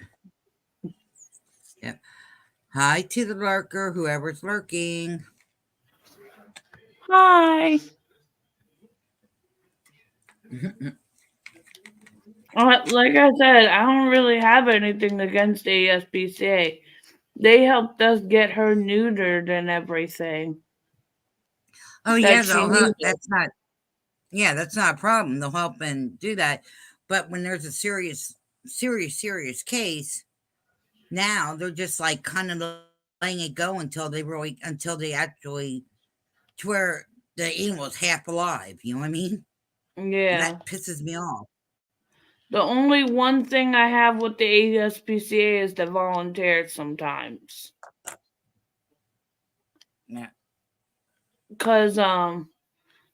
Yep. Hi to the lurker, whoever's lurking. Hi. Like I said, I don't really have anything against ASPCA. They helped us get her neutered and everything. Oh That yeah, she they'll help. needed. That's not a problem. They'll help and do that. But when there's a serious case, now they're just like kind of letting it go until they actually to where the animal's half alive. You know what I mean? And Yeah. that pisses me off. The only one thing I have with the ASPCA is the volunteers sometimes. Yeah. Cause and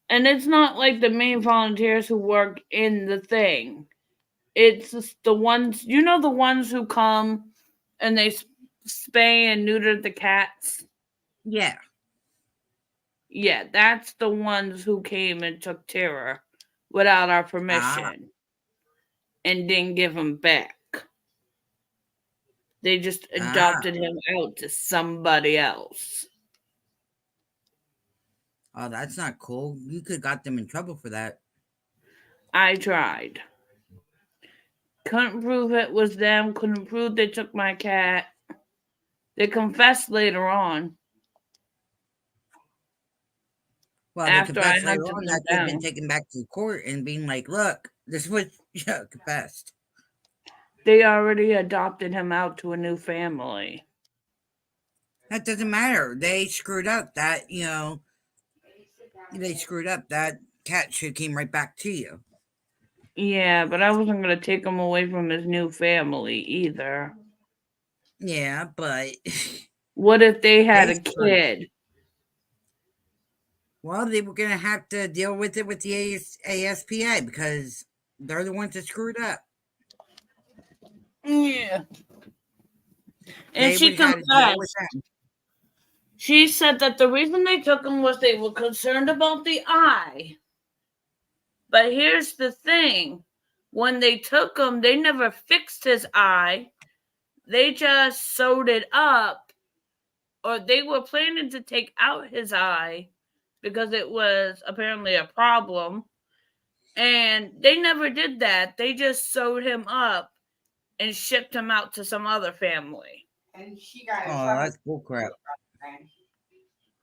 it's not like the main volunteers who work in the thing. It's just the ones, the ones who come and they spay and neuter the cats. Yeah. Yeah, that's the ones who came and took Tara without our permission and didn't give him back. They just adopted him out to somebody else. Oh, that's not cool. You could have got them in trouble for that. I tried. Couldn't prove it was them. Couldn't prove they took my cat. They confessed later on. Well, After they I confessed later hunted on them that they've been down. taken back to court and being like, look, this is what you confessed. They already adopted him out to a new family. That doesn't matter. They screwed up that, they screwed up that cat should came right back to you. Yeah, but I wasn't going to take him away from his new family either. Yeah, but what if they had a kid? Well, they were going to have to deal with it with the ASPA because they're the ones that screwed up. Yeah. And they she confessed. She said that the reason they took him was they were concerned about the eye. But here's the thing. When they took him, they never fixed his eye. They just sewed it up. Or they were planning to take out his eye because it was apparently a problem. And they never did that. They just sewed him up and shipped him out to some other family. And she got in trouble. That's bullcrap.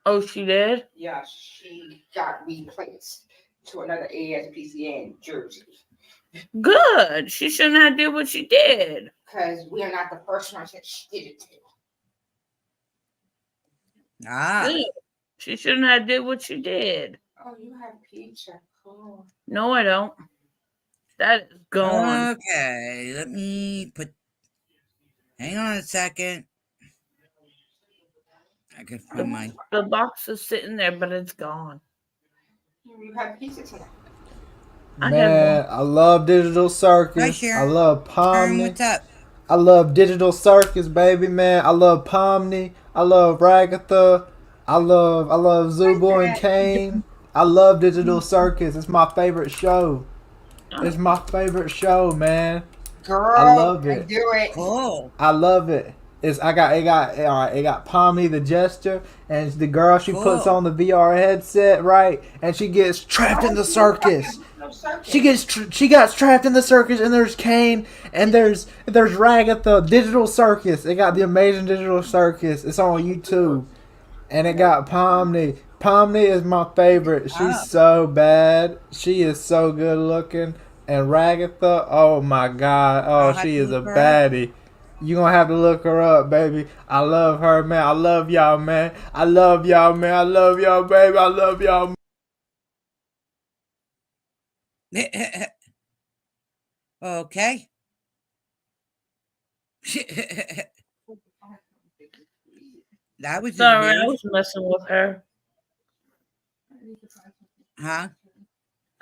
Oh, she did? Yeah, she got replaced to another ASPCA in Jersey. Good. She shouldn't have did what she did. Because we are not the first ones that she did it to. Good. She shouldn't have did what she did. Oh, you have pizza. Cool. No, I don't. That is gone. Okay, let me hang on a second. I can find the box is sitting there, but it's gone. You have pizza tonight. Man, I love Digital Circus. Hi, I love Pomni. What's up? I love Digital Circus, baby, man. I love Pomni. I love Ragatha. I love Zubo and Kane. I love Digital Circus. It's my favorite show. It's my favorite show, man. Girl, I love it. Do it. Cool. I love it. It got Pomni the Jester, and the girl she puts on the VR headset, right, and she gets trapped in the circus. She got trapped in the circus, and there's Kane, and there's Ragatha. Digital Circus. It got the amazing Digital Circus. It's on YouTube, and it got Pomni. Pomni is my favorite. She's so bad. She is so good looking, and Ragatha. Oh my God. Oh, she is a baddie. You gonna have to look her up, baby. I love her, man. I love y'all, man. I love y'all, man. I love y'all, baby. I love y'all. Okay. That was sorry. I was messing with her. Huh?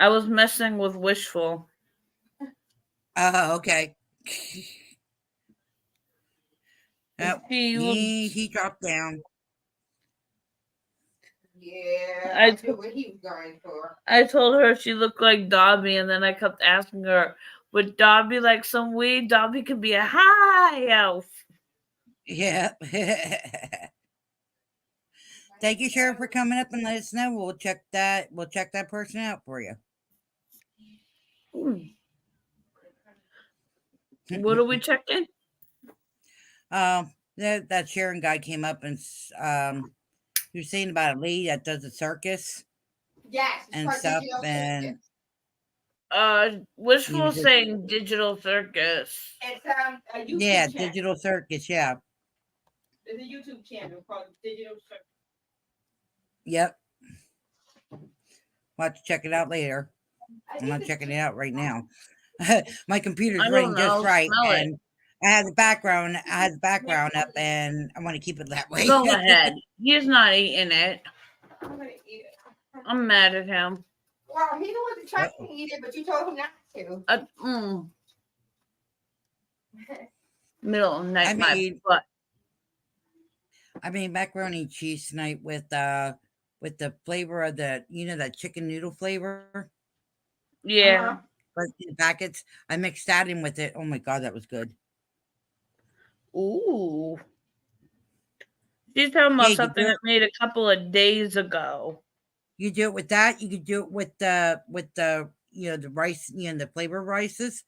I was messing with Wishful. Oh, okay. He he dropped down. Yeah, I knew what he was going for. I told her she looked like Dobby, and then I kept asking her, would Dobby like some weed? Dobby could be a high elf. Yeah. Thank you, Sheriff, for coming up and let us know. We'll check that person out for you. What are we checking? The that Sharon guy came up and he was saying about a lady that does a circus Yes, it's and called stuff, Digital and Circus. Wishful was just- saying digital circus. It's a YouTube yeah, channel. digital circus, yeah, There's a YouTube channel called Digital Circus. yep. We'll have to check it out later. I I'm think not it's checking it out right now. My computer's I don't running know. just right, Smell it. and I have the background. I have the background up, and I want to keep it that way. Go ahead. He's not eating it. I'm gonna eat it. I'm mad at him. Well, he wasn't trying to eat it, but you told him not to. Middle of the night, I my mean- butt. I made macaroni and cheese tonight with the flavor of that chicken noodle flavor, Yeah. but in packets. I mixed that in with it. Oh my god, that was good. Ooh. She's talking about Yeah, you something do I made a couple of days ago. You do it with that. You could do it with the the rice, the flavor rices.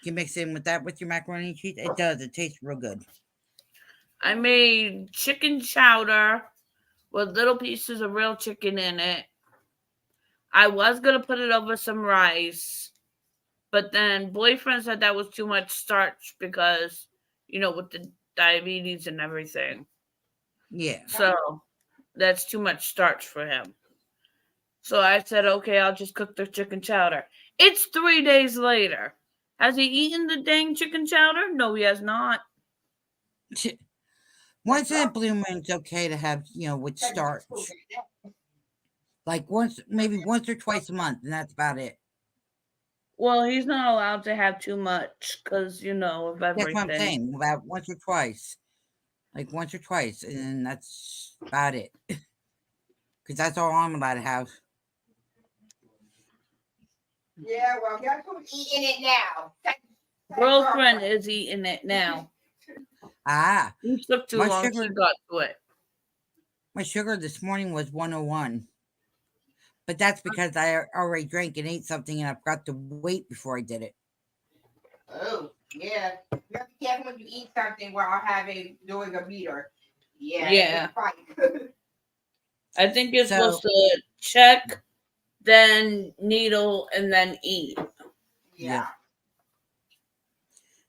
You mix it in with that with your macaroni and cheese. It does. It tastes real good. I made chicken chowder with little pieces of real chicken in it. I was going to put it over some rice, but then boyfriend said that was too much starch because, with the diabetes and everything. Yeah. So that's too much starch for him. So I said, okay, I'll just cook the chicken chowder. It's 3 days later. Has he eaten the dang chicken chowder? No, he has not. Once in a blue moon, it's okay to have with starch. Like maybe once or twice a month, and that's about it. Well, he's not allowed to have too much because, of everything. That's what I'm saying. About once or twice. Like once or twice, and that's about it. Because that's all I'm allowed to have. Yeah, well, guess who's eating it now? Girlfriend is eating it now. Ah, He took too My long sugar- to got to it. my sugar this morning was 101. But that's because I already drank and ate something, and I forgot to wait before I did it. Oh, yeah. You have to be careful when you eat something while doing a beater. Yeah. Yeah. it's fine. I think you're So- supposed to check, then needle, and then eat. yeah.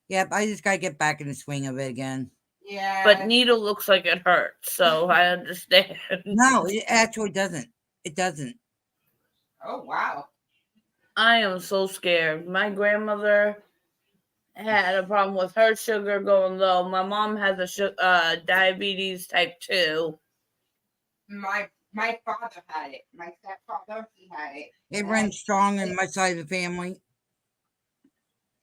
Yep, I just gotta get back in the swing of it again. Yeah. But needle looks like it hurts, so I understand. No, it actually doesn't. It doesn't. Oh, wow. I am so scared. My grandmother had a problem with her sugar going low. My mom has a diabetes type 2. My father had it. My stepfather, he had it. It runs strong in my side of the family.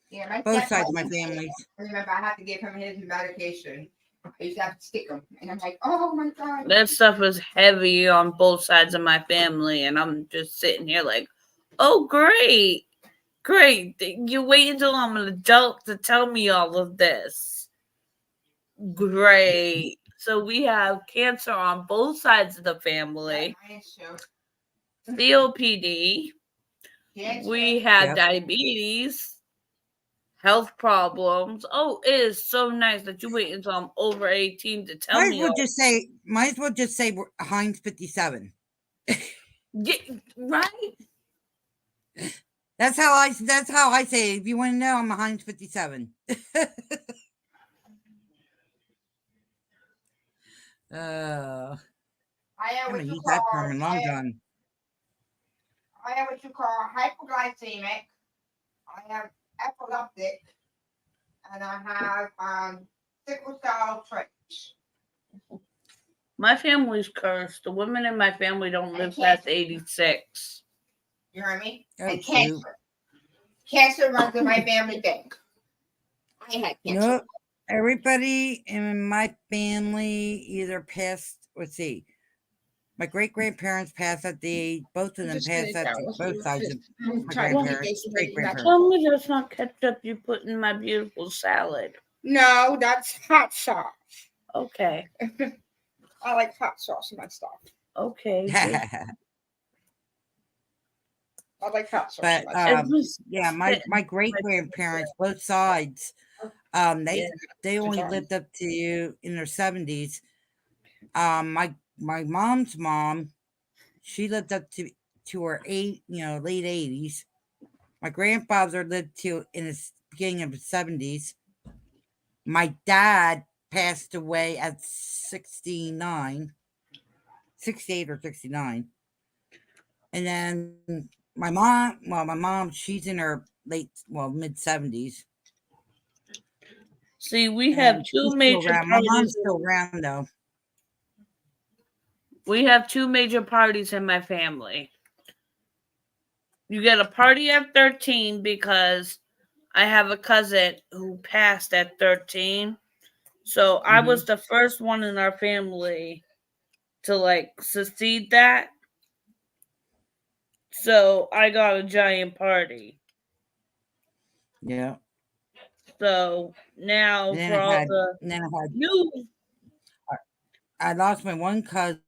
Yeah, my Both sides of my stepfather- families. I remember I had to give him his medication. I used to have to stick him. And I'm like, oh my God. That stuff is heavy on both sides of my family, and I'm just sitting here like, oh, great. Great. You wait until I'm an adult to tell me all of this. Great. So we have cancer on both sides of the family, Mine too. COPD. Cancer. We had Yep. diabetes, health problems. Oh, it is so nice that you wait until I'm over 18 to tell Might as me. well just say we're Heinz 57. Right? That's how I say it. If you want to know, I'm a Heinz 57. I I'm am what gonna you use that call. term in long gone. I am what you call hypoglycemic. I am epileptic, and I have sickle cell traits. My family's cursed. The women in my family don't live past 86. You hear me? Oh, And shoot. cancer. Cancer runs in my family thing. I had cancer. Nope. Everybody in my family either passed. Let's see. My great grandparents passed at the. Both of them passed at both sides of my grandparents. Great grandparents. Tell me that's not ketchup you put in my beautiful salad. No, that's hot sauce. Okay. I like hot sauce in my stuff. Okay. I like hot sauce But in my stuff. It was yeah, my great grandparents, both sides, They Yeah. they only Sorry. lived up to in their 70s. My mom's mom, she lived up to her late 80s. My grandfather lived to in his beginning of his 70s. My dad passed away at 69, 68 or 69. And then my mom, she's in her mid 70s. See, we have And two she's still major around. My mom's parties. still around though. We have two major parties in my family. You get a party at 13 because I have a cousin who passed at 13. So I was the first one in our family to like succeed that. So I got a giant party. Yeah. So now Then for I all had the then I had new, I lost my one cousin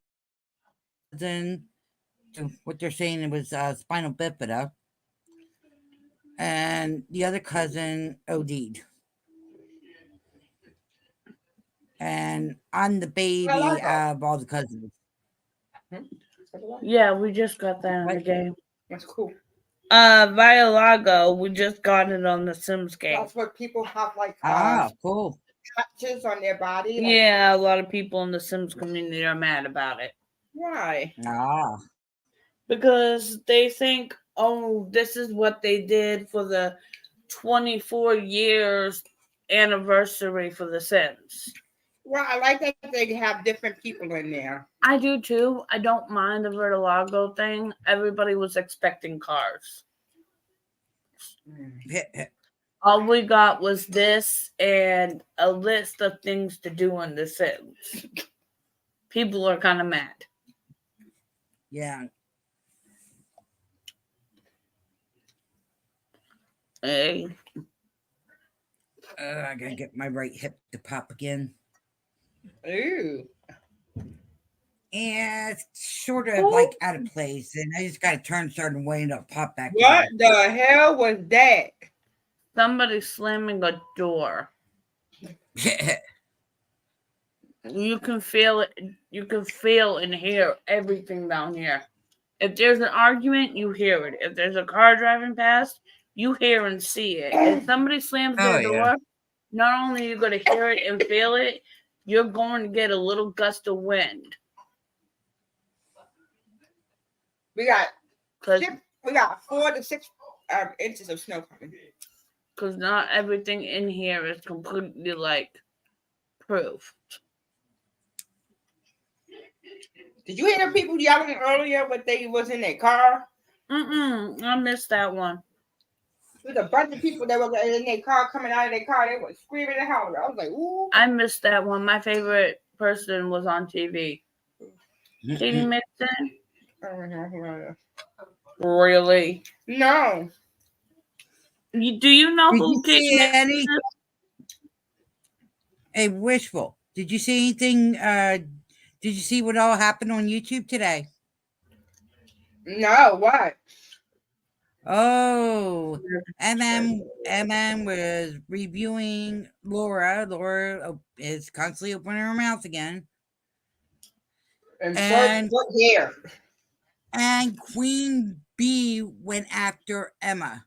to what they're saying it was spinal bifida, and the other cousin OD'd. And I'm the baby of all the cousins. yeah, we just got that in the What? game. That's cool. Via Lago, we just got it on the Sims game. That's what people have like Cool. patches on their body. Like, Yeah, a lot of people in the Sims community are mad about it. why? Because they think, oh, this is what they did for the 24 years anniversary for the Sims. Well, I like that they have different people in there. I do too. I don't mind the Vertilago thing. Everybody was expecting cars. All we got was this and a list of things to do in the Sims. People are kind of mad. Yeah. Hey. I gotta get my right hip to pop again. Ooh. And it's sort of like out of place, and I just gotta turn a certain way and it'll pop back What the hell was that? Somebody slamming a door. in. You can feel it. You can feel and hear everything down here. If there's an argument, you hear it. If there's a car driving past, you hear and see it. If somebody slams their door, not only are you going to hear it and feel it, you're going to get a little gust of wind. We got 'Cause 4 to 6 inches of snow coming. Because not everything in here is completely like proof. Did you hear the people yelling earlier when they was in their car? I missed that one. There's a bunch of people that were in their car coming out of their car. They were screaming and hollering. I was like, ooh. I missed that one. My favorite person was on TV. Katie Mixon? Really? No. Do you know Did who you Katie see Mixon any? is? Hey, Wishful, did you see anything? Did you see what all happened on YouTube today? No, what? Oh, MM was reviewing Laura. Laura is constantly opening her mouth again. And what here? And Queen Bee went after Emma.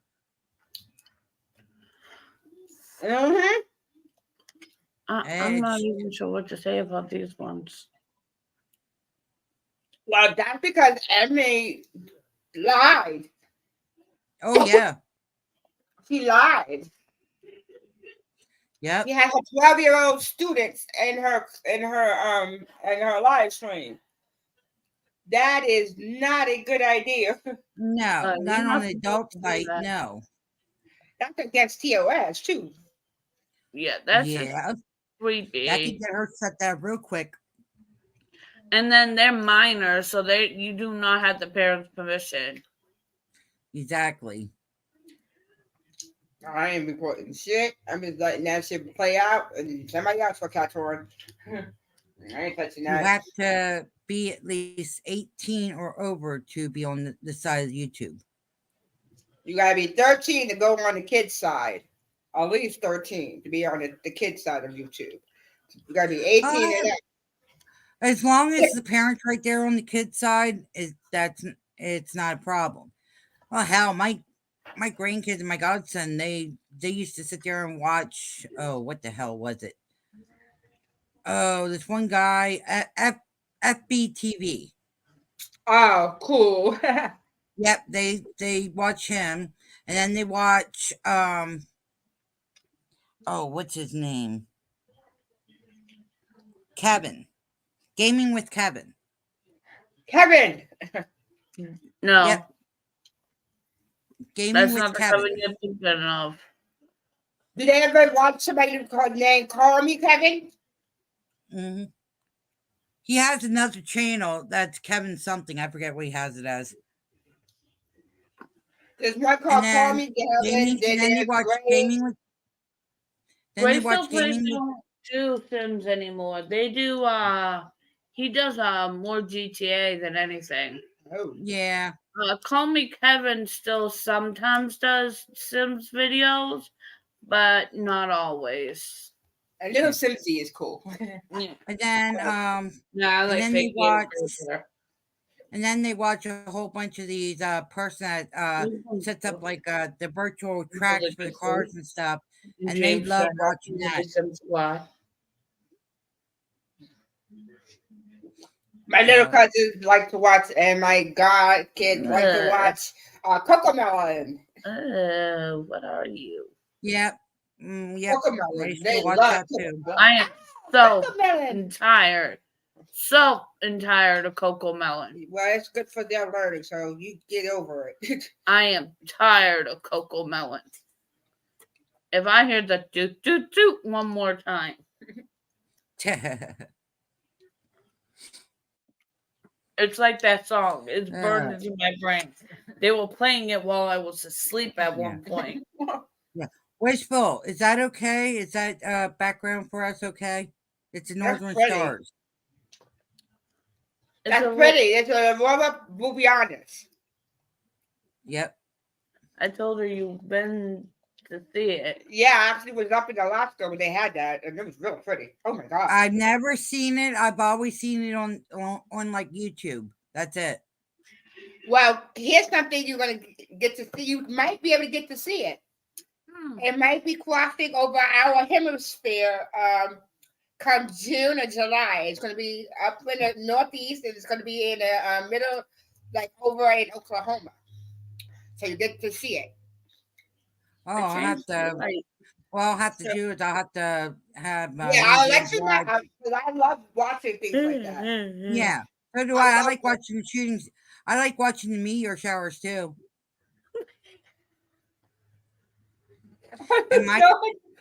Mm-hmm. I'm not even sure what to say about these ones. Well, that's because Emmy lied. Oh yeah. She lied. Yep. She had her 12-year-old students in her live stream. That is not a good idea. No, not on an adult site. No. That's against TOS too. Yeah, that's creepy. That could get her shut down real quick. And then they're minors, so you do not have the parents' permission. Exactly. I ain't reporting shit. I'm just letting that shit play out, and somebody else will catch on. I ain't touching that. You have to be at least 18 or over to be on the side of YouTube. You gotta be 13 to go on the kids' side. at least 13 to be on the kids side of YouTube. You gotta be 18 and up. As long as the parents right there on the kid's side, it's not a problem. Well, hell, my grandkids and my godson, they used to sit there and watch. Oh, what the hell was it? Oh, this one guy at FBTV. Oh, cool. Yep, they watch him, and then they watch oh, what's his name? Kevin. Gaming with Kevin. Kevin. No, Yep. Gaming that's with not the Kevin. Kevin you're thinking of. Did they ever watch somebody named Call Me Kevin? Hmm. He has another channel that's Kevin something. I forget what he has it as. There's one And called Call then Me Kevin. and then they there's watch Gray. gaming with. Then they Gray still watch plays gaming with. don't do Sims anymore. They do he does more GTA than anything. Oh, Yeah. Call Me Kevin still sometimes does Sims videos, but not always. a little Simsy is cool. Yeah. And then Yeah, I And like then they fake watch- games better. and then they watch a whole bunch of these person that sets up like the virtual tracks for the cars and stuff. And they James love Gunn, watching The that. Sims Squad. My little cousins like to watch, and my god kids like to watch Cocomelon. What are you? Yep. Yep. I Cocomelon. used They to watch love that too. Cocomelon. I am so Cocomelon. tired of Coco Melon. Well, it's good for their learning, so you get over it. I am tired of Coco Melon. If I hear the doot doot doot one more time, it's like that song. It's burned into my brain. They were playing it while I was asleep at one point. Wishful, is that okay? Is that background for us okay? It's the That's Northern pretty. Stars. It's That's a- pretty. It's a Robert Bubianis. Yep. I told her you've been to see it. Yeah, I actually was up in Alaska when they had that, and it was real pretty. Oh my god. I've never seen it. I've always seen it on like YouTube. That's it. Well, here's something you're gonna get to see. You might be able to get to see it. It might be crossing over our hemisphere come June or July. It's going to be up in the northeast, and it's going to be in the middle, like over in Oklahoma. So you get to see it. Oh, I'll have to. Right. Well, I'll have to do it. I'll have to have. Yeah, I'll let you know. Because I love watching things like that. Yeah, so do I I. I love like watching the shootings. I like watching the meteor showers too. And my-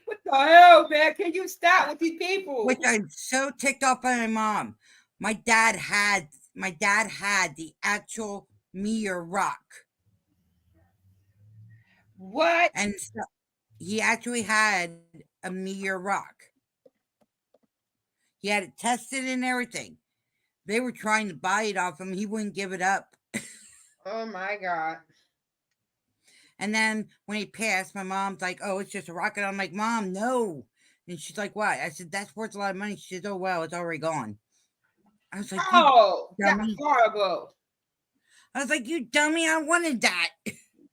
What the hell, man? Can you stop with these people? Which I'm so ticked off by my mom. My dad had the actual meteor rock, What? and so he actually had a meteor rock. He had it tested and everything. They were trying to buy it off him. He wouldn't give it up. Oh my god. And then when he passed, my mom's like, "Oh, it's just a rocket." I'm like, "Mom, no." And she's like, "Why?" I said, "That's worth a lot of money." She said, "Oh, well, it's already gone." I was like, Oh, dummy. that's horrible. I was like, "You dummy, I wanted that."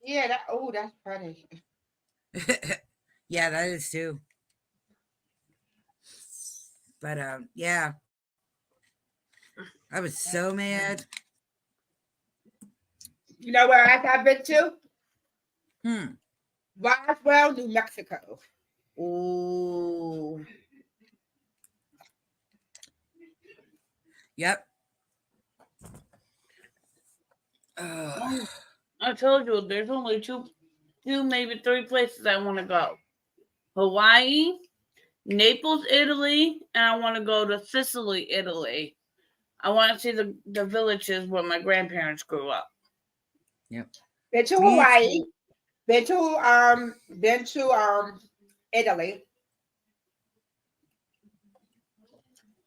Yeah, that's pretty. Yeah, that is too. But yeah. I was so mad. You know where else I've been to? Hmm. Roswell, New Mexico. Ooh. Yep. I told you there's only two, maybe three places I want to go. Hawaii, Naples, Italy, and I want to go to Sicily, Italy. I want to see the villages where my grandparents grew up. Yep. Been to Hawaii. Been to Italy.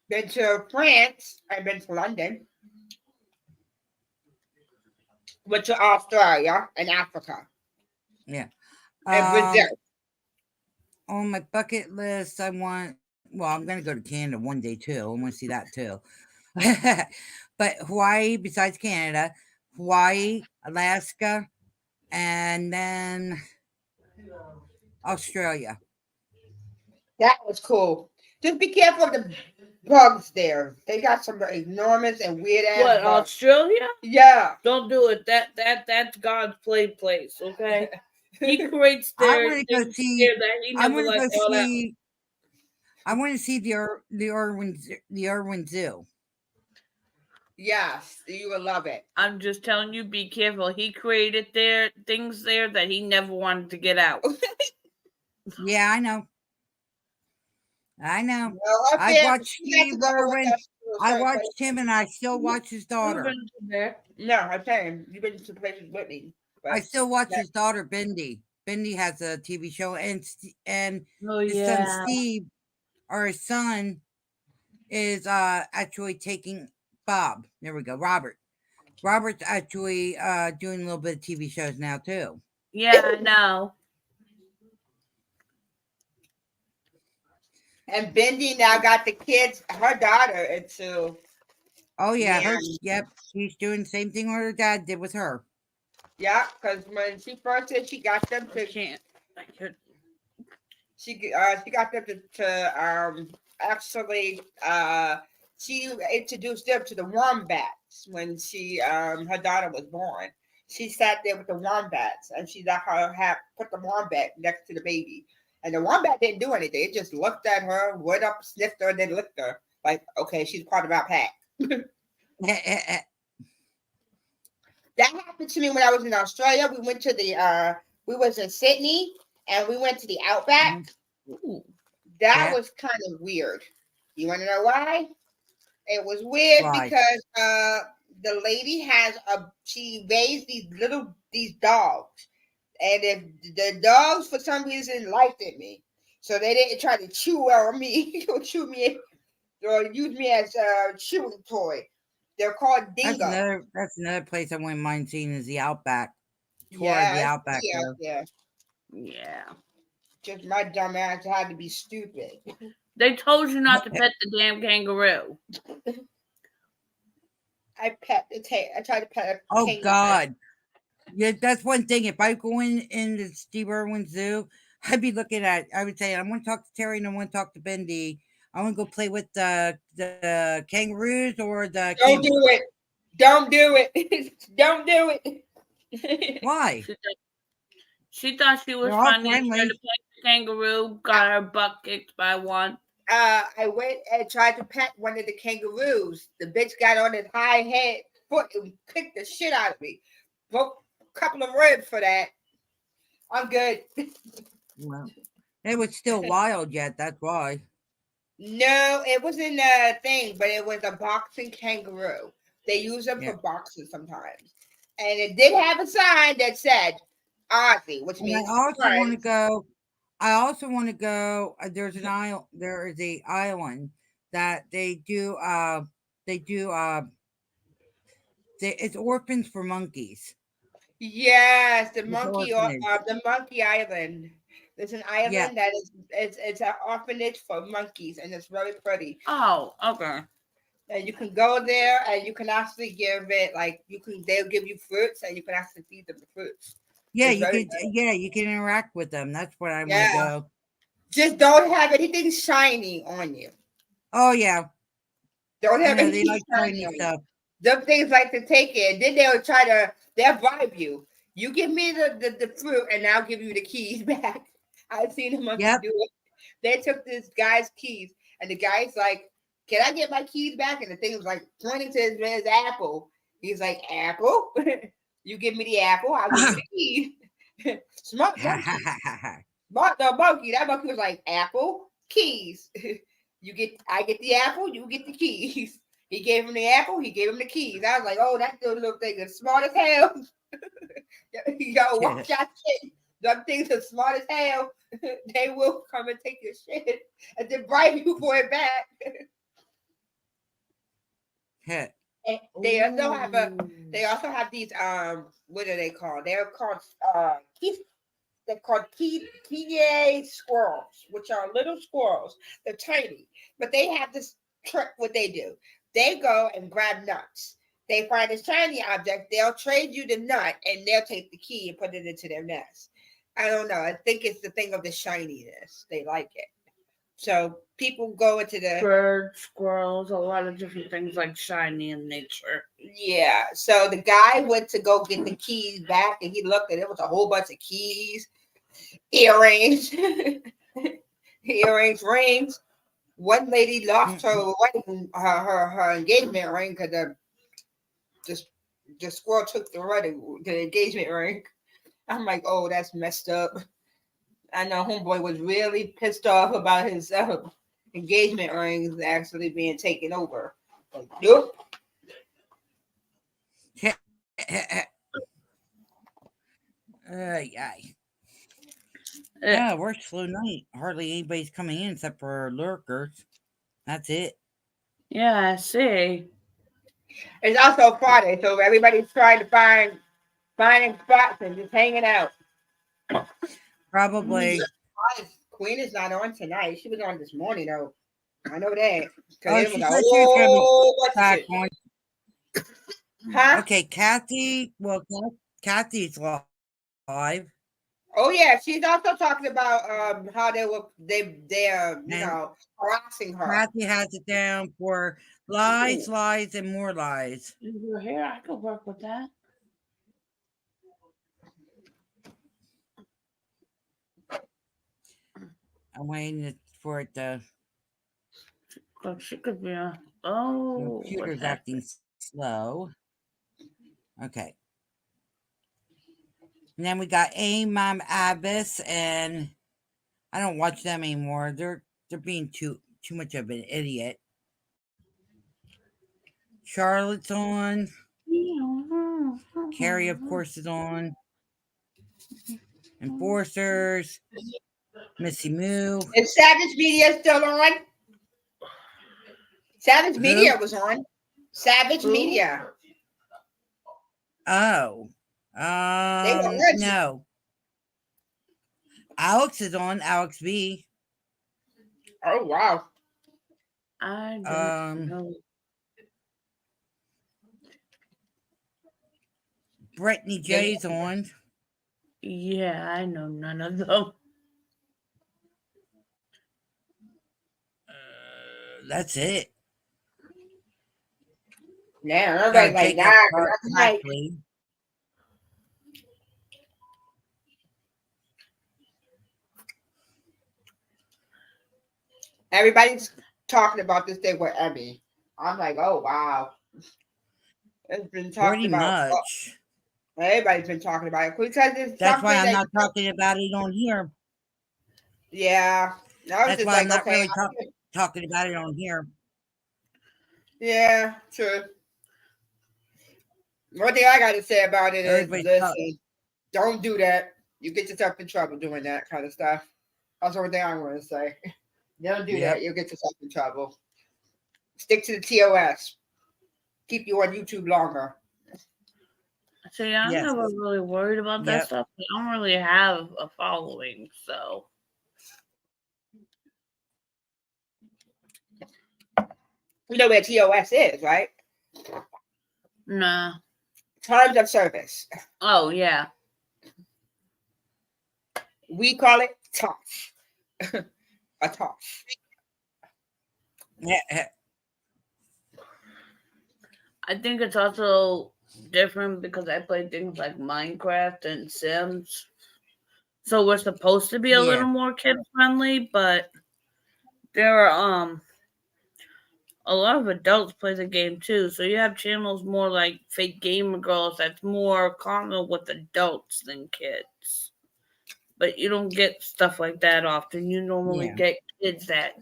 Been to France. I've been to London. Went to Australia and Africa. Yeah. And Brazil. on my bucket list, I want. Well, I'm gonna go to Canada one day too. I want to see that too. But Hawaii, besides Canada, Hawaii, Alaska, and then Australia. That was cool. Just be careful of the bugs there. They got some enormous and weird ass What, bugs. Australia? Yeah. Don't do it. That's God's place, okay? He creates I their want to go things see. here that he I never want to lets go all out. see. I want to see the Irwin Zoo. Yes, you will love it. I'm just telling you, be careful. He created their things there that he never wanted to get out. Yeah, I know. I know. Well, up I there, watched she had to Steve go with Irwin. us to a I certain watched place. him, and I still watch his You've daughter. been to there. No, I'm saying you've been to places with me. I But still watch that- his daughter, Bindi. Bindi has a TV show, and Oh, his son yeah. Steve, or his son, is actually taking Bob. There we go, Robert. Robert's actually doing a little bit of TV shows now too. Yeah, I know. and Bindi now got the kids, her daughter into. Oh yeah, Yeah. yep, she's doing the same thing what her dad did with her. Yeah, because when she first did, she got them I to can't. I could. she got them to actually she introduced them to the wombats when she her daughter was born. She sat there with the wombats and she let her put the wombat next to the baby. And the wombat didn't do anything. It just looked at her, went up, sniffed her, and then licked her. Like, okay, she's part of our pack. That happened to me when I was in Australia. We went to the we was in Sydney and we went to the Outback. Ooh. That Yeah. was kind of weird. You want to know why? It was weird Why? because the lady she raised these dogs, and if the dogs for some reason liked me, so they didn't try to chew on me or chew me or use me as a chewing toy. They're called dingo. That's another place I wouldn't mind seeing is the Outback. Tour of the Yeah, Outback. it's There. out there. Yeah. Just my dumb ass had to be stupid. They told you not to pet the damn kangaroo. I tried to pet a Oh kangaroo. God. Yeah, that's one thing. If I go in the Steve Irwin Zoo, I'd be looking at. I would say I want to talk to Terry and I want to talk to Bindi. I want to go play with the kangaroos or the. Don't camels. do it. Don't do it. Don't do it. Why? She thought she was They're all funny. Tried friendly. to pet the kangaroo. Got her butt kicked by one. I went and tried to pet one of the kangaroos. The bitch got on his high head foot and kicked the shit out of me. Broke a couple of ribs for that. I'm good. Well, it was still wild yet. That's why. No, it wasn't a thing, but it was a boxing kangaroo. They use them Yeah. for boxing sometimes. And it did have a sign that said Ozzy, which And means I also want to friends. go. I also want to go. There's an island. There is a island that they do. It's orphans for monkeys. Yes, It's orphanage. the monkey island. There's an island Yeah. that it's an orphanage for monkeys, and it's very pretty. Oh, okay. And you can go there, and you can actually give it they'll give you fruits, and you can actually feed them the fruits. Yeah, It's you very could. Yeah, you can interact with them. That's what I want to Yeah. go. Just don't have anything shiny on you. Oh yeah, Don't I have know they anything like shiny shiny on you. stuff. Them things like to take it. Then they'll bribe you. You give me the fruit, and I'll give you the keys back. I've seen the monkey Yep. do it. They took this guy's keys, and the guy's like, "Can I get my keys back?" And the thing was like pointing to his apple. He's like, "Apple, you give me the apple, I'll give you the keys." Smart monkey. Smart the monkey. That monkey was like, "Apple, keys. I get the apple, you get the keys." He gave him the apple, he gave him the keys. I was like, "Oh, that little thing is smart as hell." Yo, watch that shit. Them things are smart as hell. They will come and take your shit and then bribe you for it back. Heh. And they also have these what are they called? They're called They're called Kiye squirrels, which are little squirrels. They're tiny, but they have this trick. What they do, they go and grab nuts. They find a shiny object. They'll trade you the nut, and they'll take the key and put it into their nest. I don't know. I think it's the thing of the shininess. They like it. So people go into the Birds, squirrels, a lot of different things like shiny in nature. yeah. So the guy went to go get the keys back, and he looked, and it was a whole bunch of keys, earrings, earrings, rings. One lady lost her wedding, her engagement ring because the squirrel took the engagement ring. I'm like, oh, that's messed up. I know homeboy was really pissed off about his engagement rings actually being taken over. Like, nope. Yeah. Yeah, we're slow night. Hardly anybody's coming in except for lurkers. That's it. Yeah, I see. It's also Friday, so everybody's trying to finding spots and just hanging out. Probably. Queen is not on tonight. She was on this morning though. I know that. Oh, It she was a said she was gonna be whole bunch of back shit. on. Huh? Okay, Kathy. Well, Kathy's live. Oh yeah, she's also talking about how they're harassing her. Kathy has it down for lies, lies, and more lies. If you're here, I could work with that. I'm waiting for it to. Cause she could be a Computer's acting slow. Okay. And then we got Mom Abbas, and I don't watch them anymore. They're being too much of an idiot. Charlotte's on. Carrie, of course, is on. Enforcers. Missy Moo. Is Savage Media still on? Savage Who? Media was on. Savage Media. Oh. No. Alex is on. Alex B. Oh wow. I don't know. Brittany J's on. Yeah, I know none of them. That's it. Yeah, everybody's like, nah. Everybody's talking about this thing with Emmy. I'm like, oh wow. It's been talked Pretty about. much. Everybody's been talking about it because it's That's why I'm not talking about it on here. Yeah. That's why I'm not really talking about it on here. Yeah, true. One thing I got to say about it is, listen, don't do that. You get yourself in trouble doing that kind of stuff. That's one thing I'm going to say. Don't do that. You'll get yourself in trouble. Stick to the TOS. Keep you on YouTube longer. See, I'm never really worried about that stuff. I don't really have a following, so. You know where TOS is, right? Nah. Terms of service. Oh, yeah. We call it TOS. A TOS. Yeah. I think it's also different because I play things like Minecraft and Sims. So we're supposed to be a little more kid friendly, but there are a lot of adults play the game too. So you have channels more like Fake Gamer Girls that's more common with adults than kids. But you don't get stuff like that often. You normally get kids that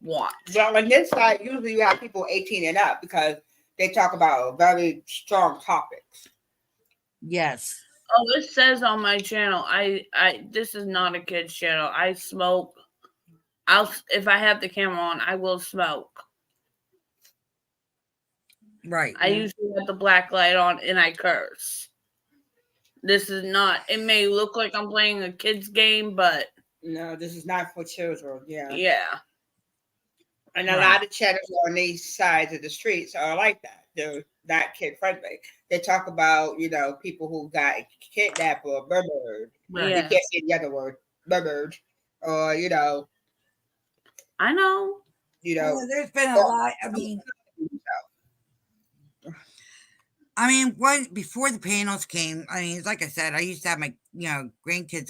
watch. Well, on this side, usually you have people 18 and up because they talk about very strong topics. Yes. Oh, it says on my channel, I this is not a kid's channel. I smoke. If I have the camera on, I will smoke. Right. I usually have the black light on and I curse. This is not. It may look like I'm playing a kid's game, but No, this is not for children. Yeah. yeah. And a lot of channels on these sides of the streets are like that. They're not kid friendly. They talk about, people who got kidnapped or murdered. Right. You Yeah. can't say the other word, murdered. Or, I know. Well, there's been a lot. Before the panels came, like I said, I used to have my, grandkids.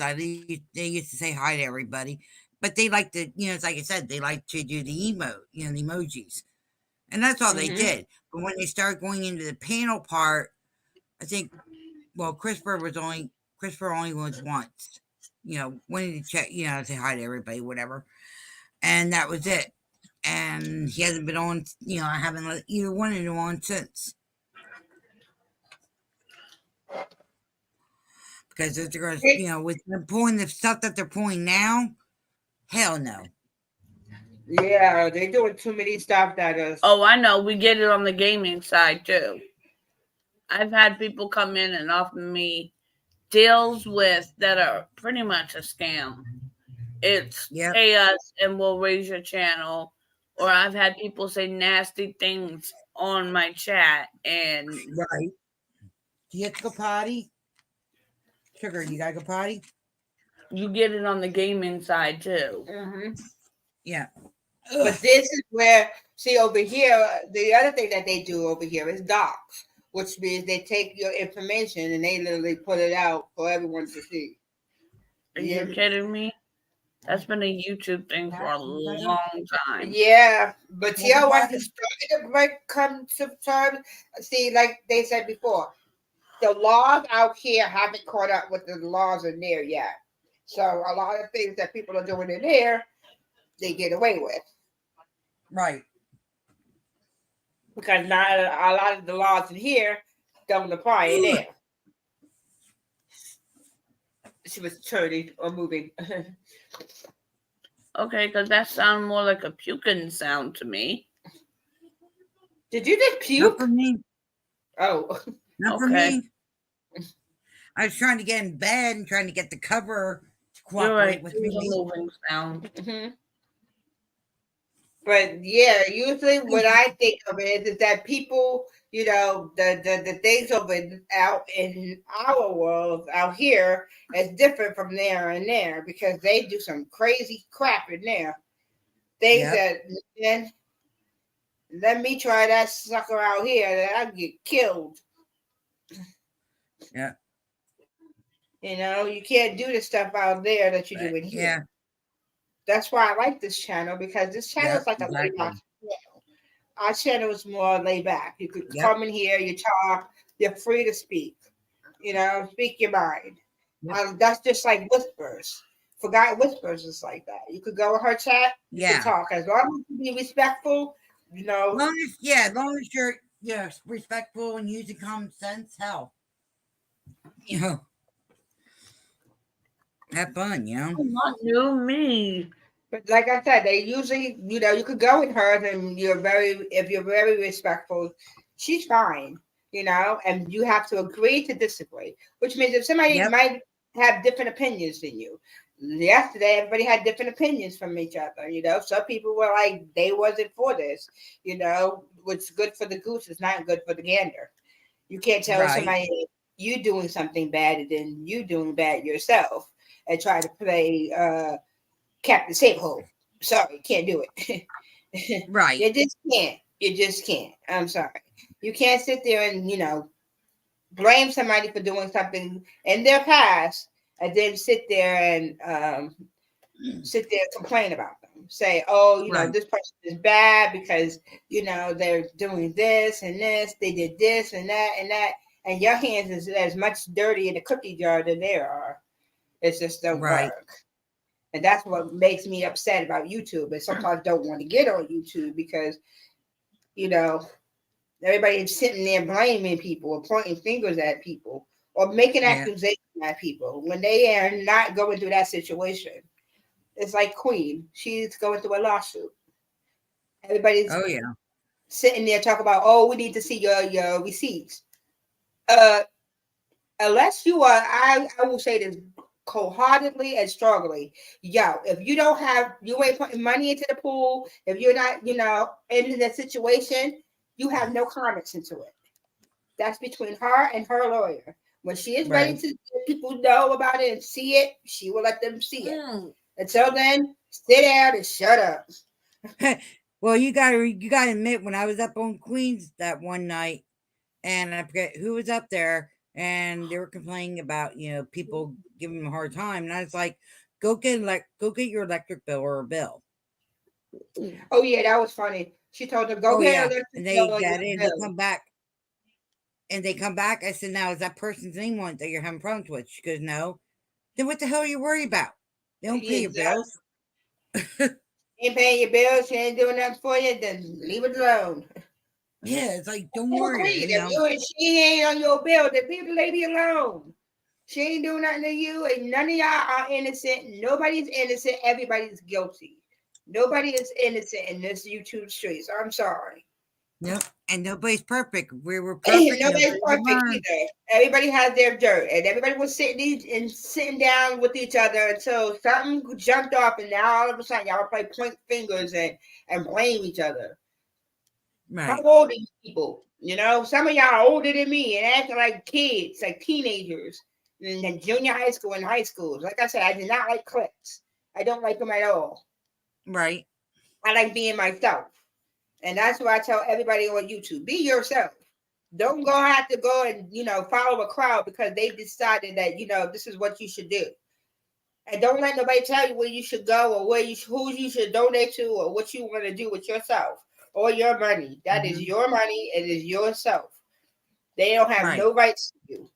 They used to say hi to everybody, but they like to, it's like I said, they like to do the emote, the emojis, and that's all they did. But when they started going into the panel part, I think, well, Christopher only went once, wanted to check, say hi to everybody, whatever, and that was it. And he hasn't been on, I haven't let either one of them on since. Because if they're going with them pulling the stuff that they're pulling now, hell no. Yeah, they're doing too many stuff that is. Oh, I know. We get it on the gaming side too. I've had people come in and offer me deals that are pretty much a scam. It's pay us and we'll raise your channel. Or I've had people say nasty things on my chat and right. Do you have to go potty? Sugar, you gotta go potty? You get it on the gaming side too. Yeah. But this is where, see, over here, the other thing that they do over here is docs, which means they take your information and they literally put it out for everyone to see. Are you kidding me? That's been a YouTube thing for a long time. Yeah, but once the starting to break come sometimes, see, like they said before, the laws out here haven't caught up with the laws in there yet. So a lot of things that people are doing in there, they get away with. Right. Because not a lot of the laws in here don't apply in there. She was turning or moving. Okay, because that sounds more like a puking sound to me. Did you just puke? Not for me. Oh. Not for me. I was trying to get in bed and trying to get the cover to cooperate with me. A moving sound. But yeah, usually what I think of it is that people, the things out in our world out here is different from there and there because they do some crazy crap in there. Things that, man, let me try that sucker out here that I get killed. Yeah. You can't do the stuff out there that you do in here. Yeah. That's why I like this channel because this channel is like a laid back channel. Our channel is more laid back. You could come in here, you talk, you're free to speak. Speak your mind. That's just like Whispers. Forgot Whispers is like that. You could go in her chat, you can talk. As long as you be respectful, As long as you're respectful and using common sense, hell. Have fun, Not you, me. But like I said, they usually, you could go with her and if you're very respectful, she's fine, and you have to agree to disagree, which means if somebody might have different opinions than you. Yesterday, everybody had different opinions from each other, some people were like, they wasn't for this, what's good for the goose is not good for the gander. You can't tell somebody you doing something bad and then you doing bad yourself and try to play Captain Save-Hole. Sorry, can't do it. Right. You just can't. I'm sorry. You can't sit there and, blame somebody for doing something in their past and then sit there and complain about them. Say, this person is bad because, they're doing this and this, they did this and that, and your hands is as much dirty in the cookie jar than they are. It's just don't work. And that's what makes me upset about YouTube. And sometimes don't want to get on YouTube because, everybody is sitting there blaming people or pointing fingers at people or making accusations at people when they are not going through that situation. It's like Queen. She's going through a lawsuit. Everybody's sitting there talking about, we need to see your receipts. unless you are, I will say this cold-heartedly and strongly. Yo, if you don't have, you ain't putting money into the pool, if you're not, in that situation, you have no comments into it. That's between her and her lawyer. When she is ready Right. to let people know about it and see it, she will let them see it. Mm. Until then, sit down and shut up. Well, you gotta admit, when I was up on Queens that one night, and I forget who was up there, and they were complaining about people giving them a hard time, and I was like, go get your electric bill or a bill. Oh yeah, that was funny. She told them, go Oh get yeah, her electric and they bill or get your it, and they bill. come back. And they come back. I said, now, is that person's name on it that you're having problems with? She goes, no. Then what the hell are you worried about? They don't pay your Exactly. bills. Ain't paying your bills, she ain't doing nothing for you, then leave it alone. Yeah, it's like, don't I worry. agree. If you and she ain't on your bill, then leave the lady alone. She ain't doing nothing to you, and none of y'all are innocent. Nobody's innocent. Everybody's guilty. Nobody is innocent in this YouTube streets. I'm sorry. Yep. And nobody's perfect. We were perfect. Nobody's nobody perfect learned. either. Everybody has their dirt, and everybody was sitting down with each other until something jumped off, and now all of a sudden y'all play point fingers and blame each other. How Right. old are you people? Some of y'all are older than me and acting like kids, like teenagers, in junior high school and high schools. Like I said, I do not like cliques. I don't like them at all. Right. I like being myself. And that's why I tell everybody on YouTube, be yourself. Don't have to go and, follow a crowd because they decided that, this is what you should do. And don't let nobody tell you where you should go or who you should donate to or what you want to do with yourself or your money. That is your money. It is yourself. They don't have Right. no rights to you.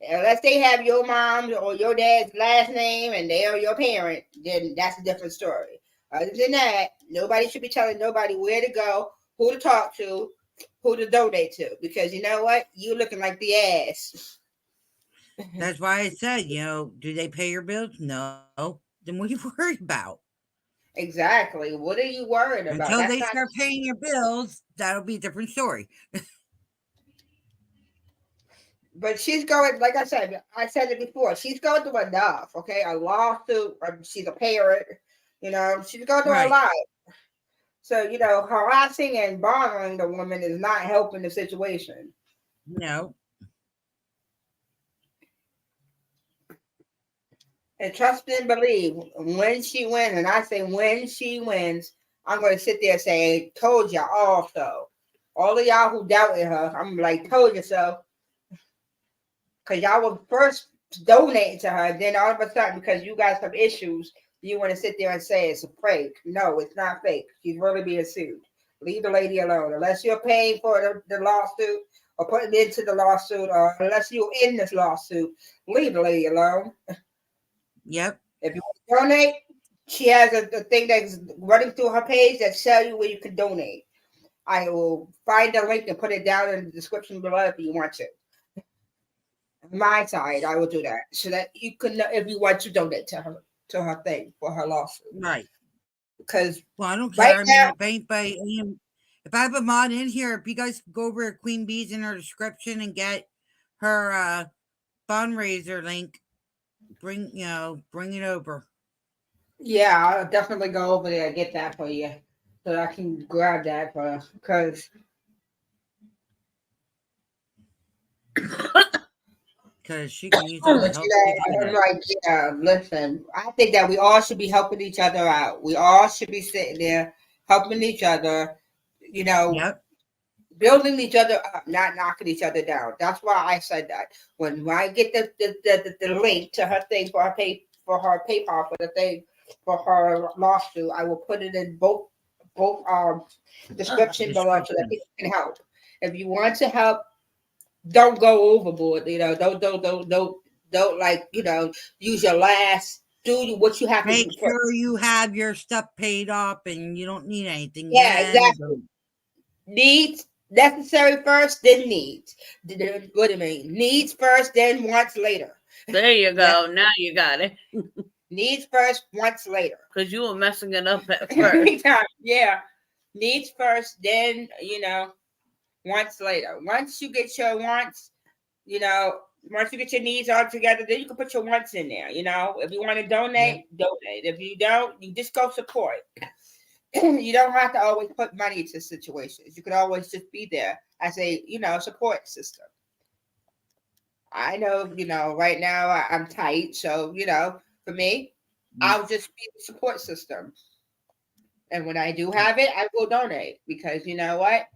Unless they have your mom's or your dad's last name and they are your parent, then that's a different story. Other than that, nobody should be telling nobody where to go, who to talk to, who to donate to. Because you know what? You looking like the ass. That's why I said, do they pay your bills? No. Then what are you worried about? Exactly. What are you worried about? Until That's they not. start paying your bills, that'll be a different story. But she's going, like I said it before, she's going through enough, okay? A lawsuit, she's a parent, she's going through a Right. lot. So, harassing and bothering the woman is not helping the situation. No. And trust and believe, when she wins, and I say when she wins, I'm going to sit there and say, told y'all also. All of y'all who doubted her, I'm like, told you so. Because y'all were first donating to her, then all of a sudden, because you got some issues, you want to sit there and say it's a fake. No, it's not fake. She's really being sued. Leave the lady alone. Unless you're paying for the lawsuit or putting into the lawsuit, or unless you're in this lawsuit, leave the lady alone. Yep. If you want to donate, she has a thing that's running through her page that tells you where you can donate. I will find the link and put it down in the description below if you want to. My side, I will do that so that you can, if you want to donate to her thing for her lawsuit. Right. Because Well, I don't right care. now, If anybody, if I have a mod in here, if you guys go over to Queen Bee's in her description and get her fundraiser link, bring it over. yeah, I'll definitely go over there and get that for you, so I can grab that for because. Because she can use all the help she can get. Listen, I think that we all should be helping each other out. We all should be sitting there helping each other, Yep. building each other up, not knocking each other down. That's why I said that. When I get the link to her thing for her PayPal for the thing for her lawsuit, I will put it in both description below so that people can help. If you want to help, don't go overboard. Don't like use your last. Do what you have to Make do first. sure you have your stuff paid off and you don't need anything. Yeah, then. exactly. Needs necessary first, then needs. What do you mean? Needs first, then wants later. There you go. Now you got it. Needs first, wants later. Because you were messing it up at Every first. time, yeah. Needs first, then wants later. Once you get your wants, You know, once you get your needs all together, then you can put your wants in there. You know, if you want to donate, donate. If you don't, you just go support. You don't have to always put money into situations. You can always just be there as a, support system. I know, right now I'm tight. So, for me, I'll just be the support system. And when I do have it, I will donate because you know what?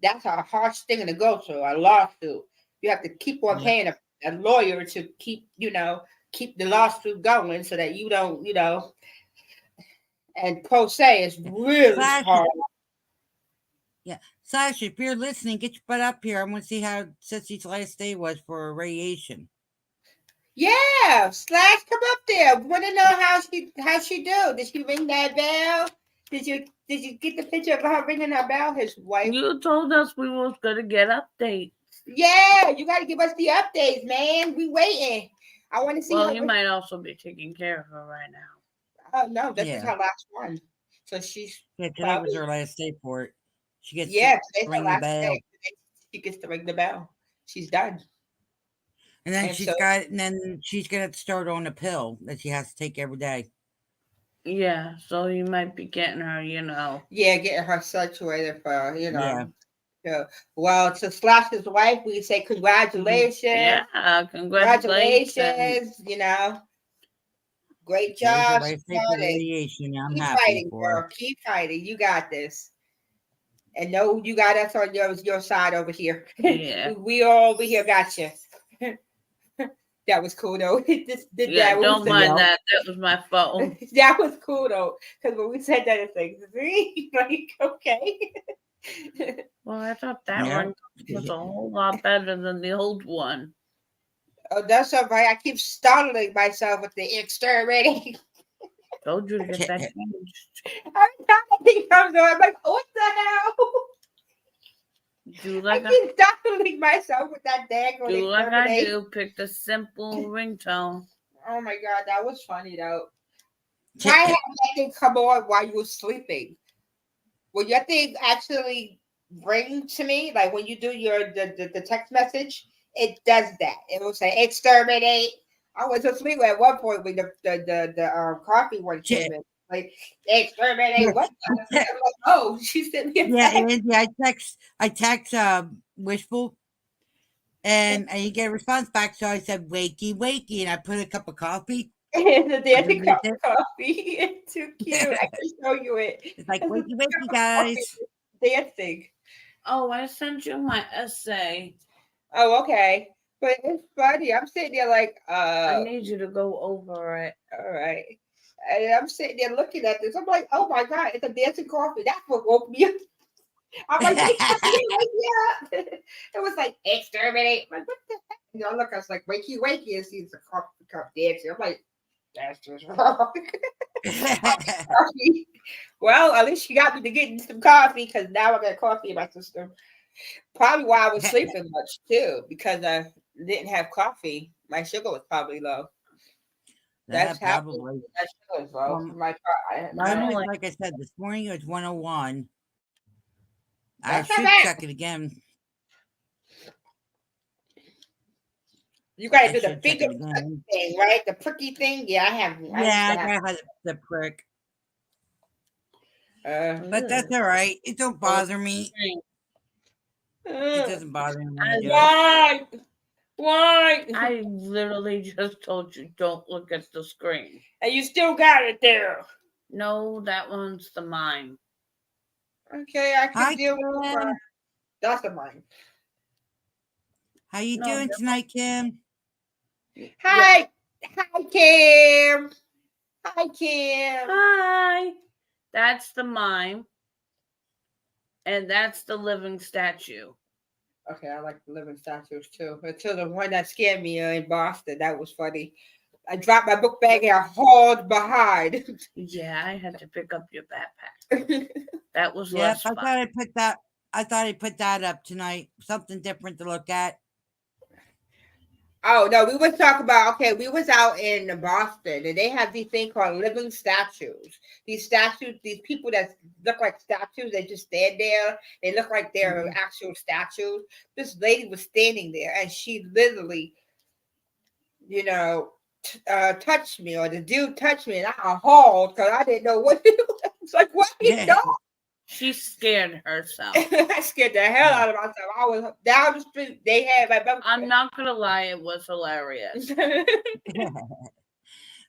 That's a harsh thing to go through, a lawsuit. You have to keep on paying a lawyer to keep the lawsuit going so that you don't, and pro se is really hard. Yeah. Sasha, if you're listening, get your butt up here. I want to see how Sissy's last day was for radiation. Yeah, Slash, come up there. Want to know how she do? Did she ring that bell? Did you get the picture of her ringing her bell? His wife. You told us we was gonna get updates. Yeah, you got to give us the updates, man. We waiting. I want to see. Well, you might also be taking care of her right now. Oh no, this is her last one. So she's today was her last day for it. She gets today's to ring her last the bell. day. She gets to ring the bell. She's done. And then she's gonna start on a pill that she has to take every day. Yeah, so you might be getting her, Yeah, getting her saturated for, Yeah. Well, to Slash's wife, we say congratulations. Yeah, congratulations. Great job. I'm Keep happy fighting, for girl. her. Keep fighting. You got this. And no, you got us on your side over here. Yeah. we all over here got you. That was cool though. Don't mind that. That was my phone. That was cool though, because when we said that, it's like okay. Well, I thought that one was a whole lot better than the old one. Oh, that's all right. I keep startling myself with the exterminating. Told you to get that changed. Every time I think comes on, I'm like, what the hell? I keep startling myself with that daggone. Do like I do. Pick the simple ringtone. Oh my god, that was funny though. Try having that thing come on while you were sleeping. Will your thing actually ring to me? Like when you do the text message, it does that. It will say exterminate. I was asleep at one point when the coffee one came in. Like exterminate. What? Like, oh, she sent me a text. I text Wishful, and I didn't get a response back. So I said wakey wakey, and I put a cup of coffee. And the dancing cup of coffee. It's too cute. I can show you it. It's like wakey wakey, guys. Dancing. Oh, I sent you my essay. Oh, okay. But it's funny. I'm sitting there like, I need you to go over it. All right. And I'm sitting there looking at this. I'm like, oh my God, it's a dancing coffee. That's what woke me up. I'm like, wake up. It was like, exterminate. I'm like, what the heck? Look, I was like, wakey, wakey. And sees the coffee cup dancing. I'm like, that's just wrong. Well, at least you got me to get some coffee because now I got coffee in my system. Probably why I was sleeping much too, because I didn't have coffee. My sugar was probably low. That's probably. My sugar was low. Like I said, this morning it was 101. I should check it again. You gotta do the finger thing, right? The pricky thing. Yeah, I have. I gotta have the prick. But that's all right. It don't bother me. It doesn't bother me. Why? I literally just told you don't look at the screen. And you still got it there. No, that one's the mine. Okay, I can deal with that. That's the mine. How you doing tonight, Kim? Hi. Hi, Kim. Hi, Kim. Hi. That's the mime. And that's the living statue. Okay, I like the living statues too. Until the one that scared me in Boston. That was funny. I dropped my book bag and I hauled behind. Yeah, I had to pick up your backpack. That was less fun. I thought I put that up tonight. Something different to look at. Oh no, we was talking about we was out in Boston and they have these thing called living statues. These statues, these people that look like statues, they just stand there. They look like they're actual statues. This lady was standing there and she literally, you know, touched me, or the dude touched me, and I hauled because I didn't know what it was. It's like, what you Yeah. know? She scared herself. I scared the hell out of myself. I was down the street. They had my I'm not gonna lie, it was hilarious.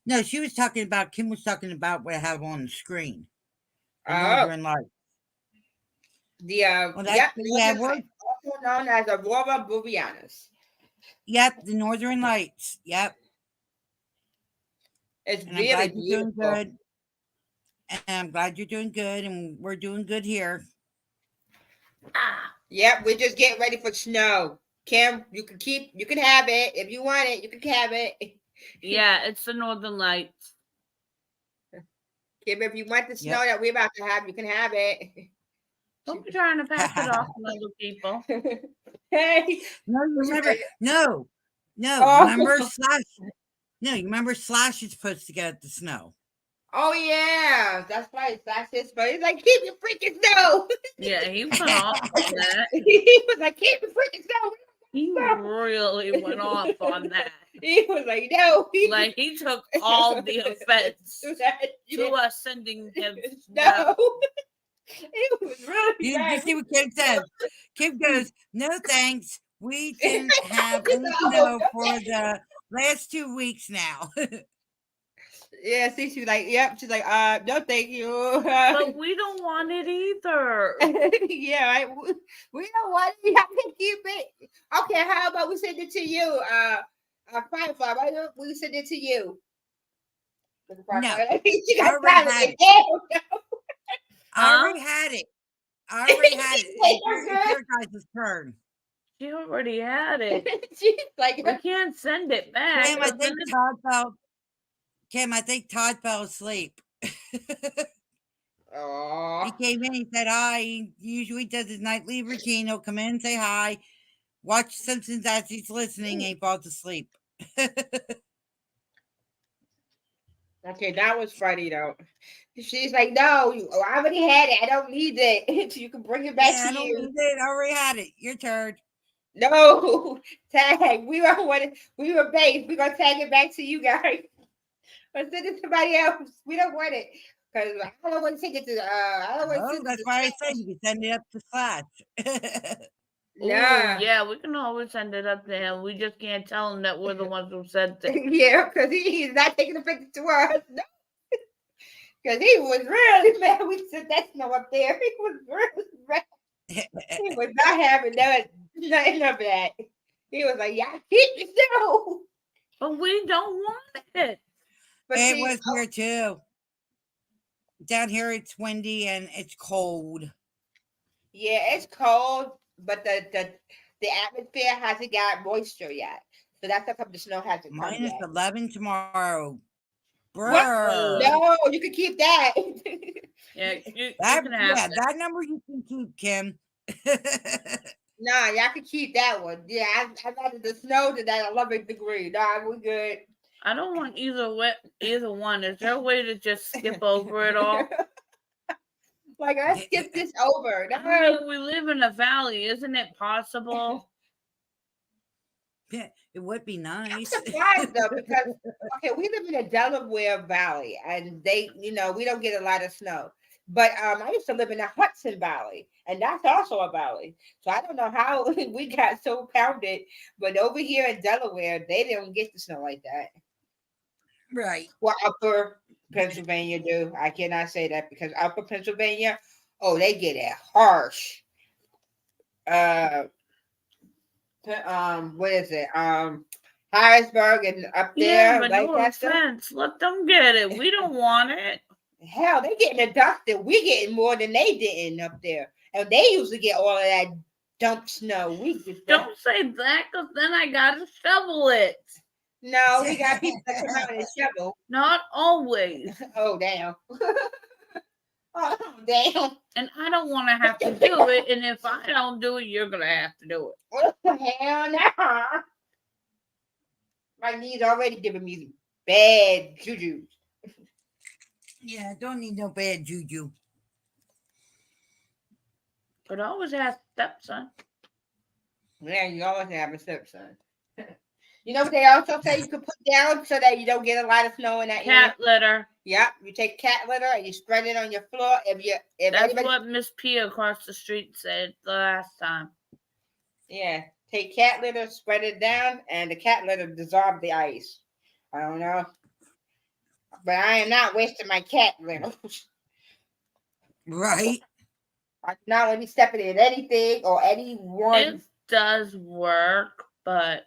No, she was talking about, Kim was talking about what I have on the screen. The Oh. Northern Lights. The Well, that's, Northern we're, Lights, also known as Aurora Borealis. yep, the Northern Lights. Yep. It's And I'm really glad you're doing beautiful. good. And I'm glad you're doing good, and we're doing good here. Yep, we're just getting ready for snow. Kim, you can have it if you want it. You can have it. Yeah, it's the Northern Lights. Kim, if you want the snow Yep. that we're about to have, you can have it. Don't be trying to pass it off on other people. Hey, No, you remember? No, Oh. remember Slash? No, you remember Slash is supposed to get the snow. oh yeah, that's right. That's his. But he's like, keep your freaking snow. Yeah, he went off on that. He was like, keep your freaking snow. He really went off on that. He was like, no. Like he took all the offense to us sending him snow. No. It was really You bad. see what Kim says? Kim goes, no thanks. We didn't have any No. snow for the last 2 weeks now. Yeah, see, she's like, yep. She's like, no, thank you. But we don't want it either. Yeah, right. We don't want it. We have to keep it. Okay, how about we send it to you? Firefly, why don't we send it to you? No. She I got already silent. had Damn. I already had it. I already had it. It's your guys' turn. She already had it. She's like, We can't send it back. Kim, I 'cause then think Todd fell. Kim, I think Todd fell asleep. oh. He came in, he said hi. He usually does his nightly routine. He'll come in, say hi, watch Simpsons as he's listening, and he falls asleep. Okay, that was funny though. She's like, no, I already had it. I don't need it. You can bring it back Yeah, I to don't you. need it. I already had it. Your turn. No, tag. We don't want it. We were base. We're gonna tag it back to you guys. Or send it to somebody else. We don't want it. Because I don't want to take it to I don't want to Oh, send it that's to why I said you can send it up to Slash. Ooh, Nah. yeah, we can always send it up to him. We just can't tell him that we're the ones who sent it. Yeah, because he's not taking the picture to us. No. Because he was really mad. We sent that snow up there. He was really mad. He was not having nothing of that. He was like, yeah, keep the snow. But we don't want it. But It see, was here too. Down here it's windy and it's cold. yeah, it's cold, but the atmosphere hasn't got moisture yet. So that's how come the snow hasn't come Minus yet. 11 tomorrow. What? Brr. No, you can keep that. Yeah, you That, can have it. that number you can keep, Kim. Nah, y'all can keep that one. Yeah, I wanted the snow to that 11 degree. Nah, we're good. I don't want either one. Is there a way to just skip over it all? Like, let's skip this over. No. I mean, we live in a valley. Isn't it possible? Yeah, it would be I'm nice. surprised though, because we live in a Delaware Valley, and we don't get a lot of snow. But I used to live in the Hudson Valley, and that's also a valley. So I don't know how we got so pounded, but over here in Delaware, they don't get the snow like that. Right. Well, upper Pennsylvania do. I cannot say that because upper Pennsylvania, they get it harsh. What is it? Harrisburg and up there, Yeah, but no Lancaster. offense. Let them get it. We don't want it. Hell, they getting it dusted. We getting more than they didn't up there, and they usually get all of that dump snow. We just Don't say that, because then I gotta shovel it. No, we got people that come out and shovel. Not always. Oh damn. Oh damn. And I don't want to have to do it. And if I don't do it, you're gonna have to do it. What the hell now? My knees already giving me bad juju. Yeah, don't need no bad juju. But always ask stepson. Yeah, you always have a stepson. You know what they also say you can put down so that you don't get a lot of snow in that area? Cat litter. Yep, you take cat litter and you spread it on your floor. If That's anybody, what Miss P across the street said the last time. yeah, take cat litter, spread it down, and the cat litter dissolve the ice. I don't know, but I am not wasting my cat litter. Right? I do not let me step in anything or anyone. It does work, but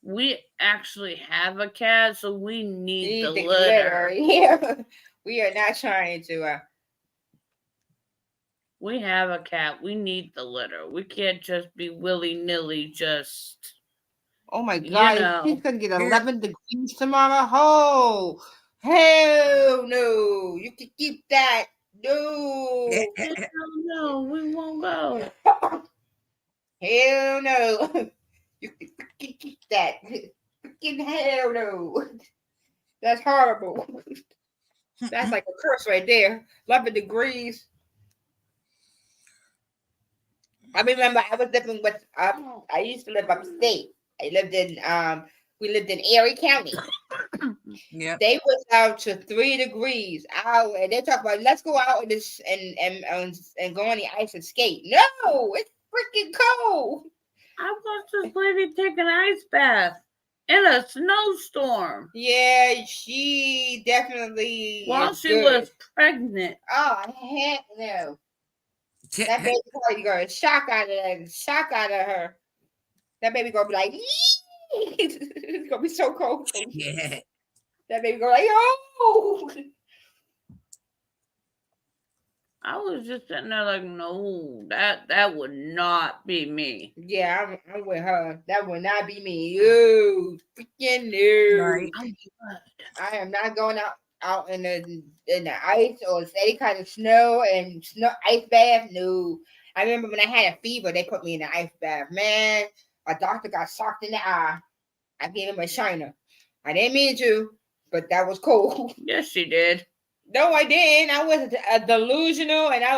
we actually have a cat, so we need the litter. Yeah, we are not trying to. We have a cat. We need the litter. We can't just be willy-nilly just... Oh my You God, know. it's gonna get 11 degrees tomorrow. Oh, hell no! You can keep that. No, No, we won't go. hell no! You can keep that. Freaking hell no! That's horrible. That's like a curse right there. 11 degrees. I remember I was living with. I used to live upstate. I lived in. We lived in Erie County. Yeah. They was out to 3 degrees out, and they talk about let's go out in this and go on the ice and skate. No, it's freaking cold. I watched this lady take an ice bath in a snowstorm Yeah, she definitely while is she good. was pregnant. Oh heck no! That baby probably gonna shock out of her. That baby gonna be like, it's gonna be so cold. Yeah. That baby go like, oh. I was just sitting there like, no, that would not be me. Yeah, I'm with her. That would not be me. You freaking no. Right. I am not going out in the ice or any kind of snow and ice bath. No. I remember when I had a fever, they put me in the ice bath. Man, a doctor got socked in the eye. I gave him a shiner. I didn't mean to, but that was cold. Yes, she did. No, I didn't. I was delusional, and I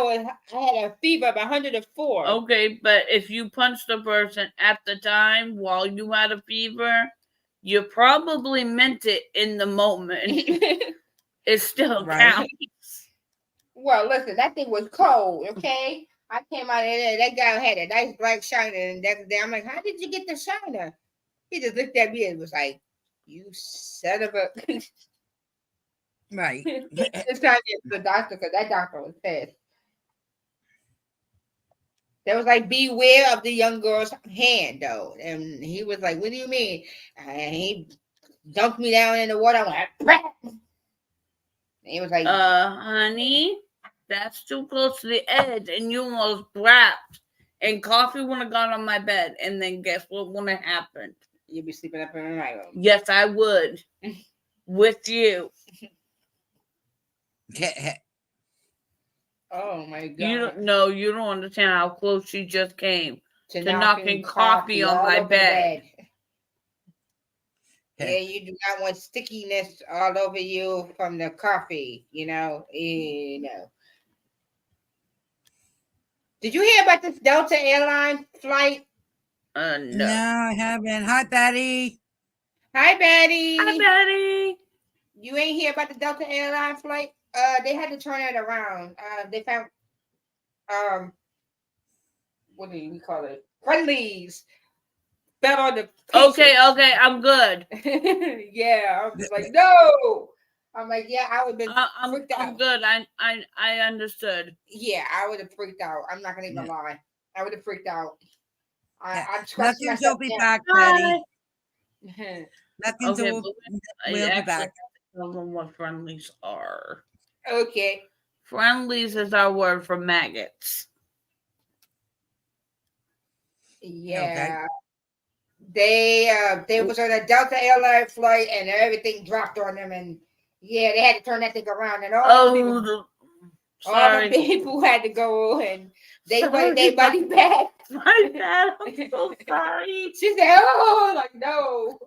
had a fever of 104. Okay, but if you punched a person at the time while you had a fever, you probably meant it in the moment. It still Right. counts. Well, listen, that thing was cold, okay? I came out of there. That guy had a nice black shiner, and next day I'm like, how did you get the shiner? He just looked at me and was like, you son of a... Right. It's time to get to the doctor because that doctor was pissed. They was like, beware of the young girl's hand, though. And he was like, what do you mean? And he dunked me down in the water. I went, "Brat." And he was like, Honey, that's too close to the edge, and you almost wrapped. And coffee would have gone on my bed, and then guess what would have happened? you'd be sleeping up in my room. Yes, I would. With you. Oh, my God. You don't understand how close she just came to knocking coffee on all my over the bed. Yeah, you do not want stickiness all over you from the coffee, you know. Did you hear about this Delta Airline flight? No. No, I haven't. Hi, Betty. Hi, Betty. Hi, Betty. You ain't hear about the Delta Airline flight? They had to turn it around. They found what do you call it? Friendlies. Fell on the Okay, I'm good. yeah, I was like, no. I'm like, yeah, I would have been freaked out. I'm good. I understood. Yeah, I would have freaked out. I'm not gonna even lie. I would have freaked out. I'm Nothing's will be down. back, Bye. Betty. Nothing's Okay, will but be back. tell them what friendlies are. Okay. Friendlies is our word for maggots. Yeah. They was on a Delta Airline flight and everything dropped on them, and yeah, they had to turn that thing around, and all the people had to go and they wanted their money back. My bad. I'm so sorry. She said, "Oh, like no."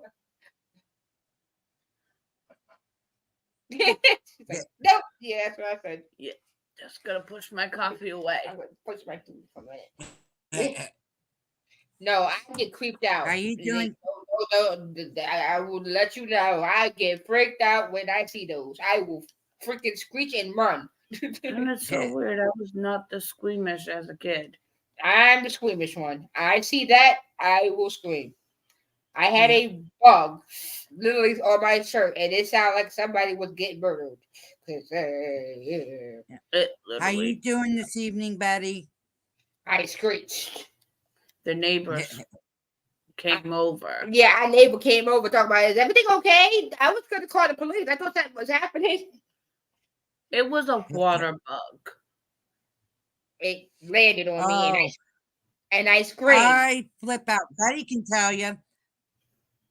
She's like, nope. Yeah, that's what I said. Just gonna push my coffee away. I'm gonna push my food for a minute. No, I get creeped out. Are you doing? I will let you know. I get freaked out when I see those. I will freaking screech and run. And it's so weird. I was not this squeamish as a kid. I'm the squeamish one. I see that, I will scream. I had a bug literally on my shirt, and it sounded like somebody was getting murdered. It How you literally, doing this evening, Betty? I screeched. the neighbors came over. Yeah, our neighbor came over talking about, is everything okay? I was going to call the police. I thought that was happening. It was a water bug. It landed on me, Oh, and I screamed. I flip out. Betty can tell you.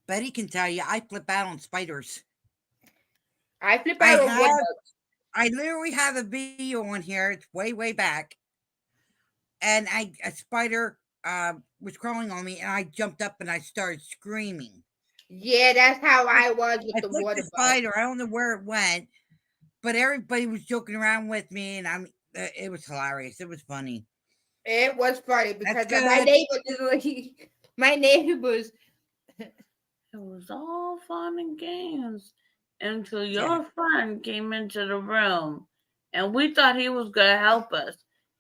Betty can tell you. I flip out on spiders. I flip I out on have- wood bugs. I literally have a video on here. It's way back, and a spider was crawling on me, and I jumped up and I started screaming. Yeah, that's how I was with I the flicked water the bug. spider. I don't know where it went, but everybody was joking around with me, and it was hilarious. It was funny. It was funny because That's my good. neighbor literally, my neighbors. It was all fun and games until your friend came into the room and we thought he was going to help us.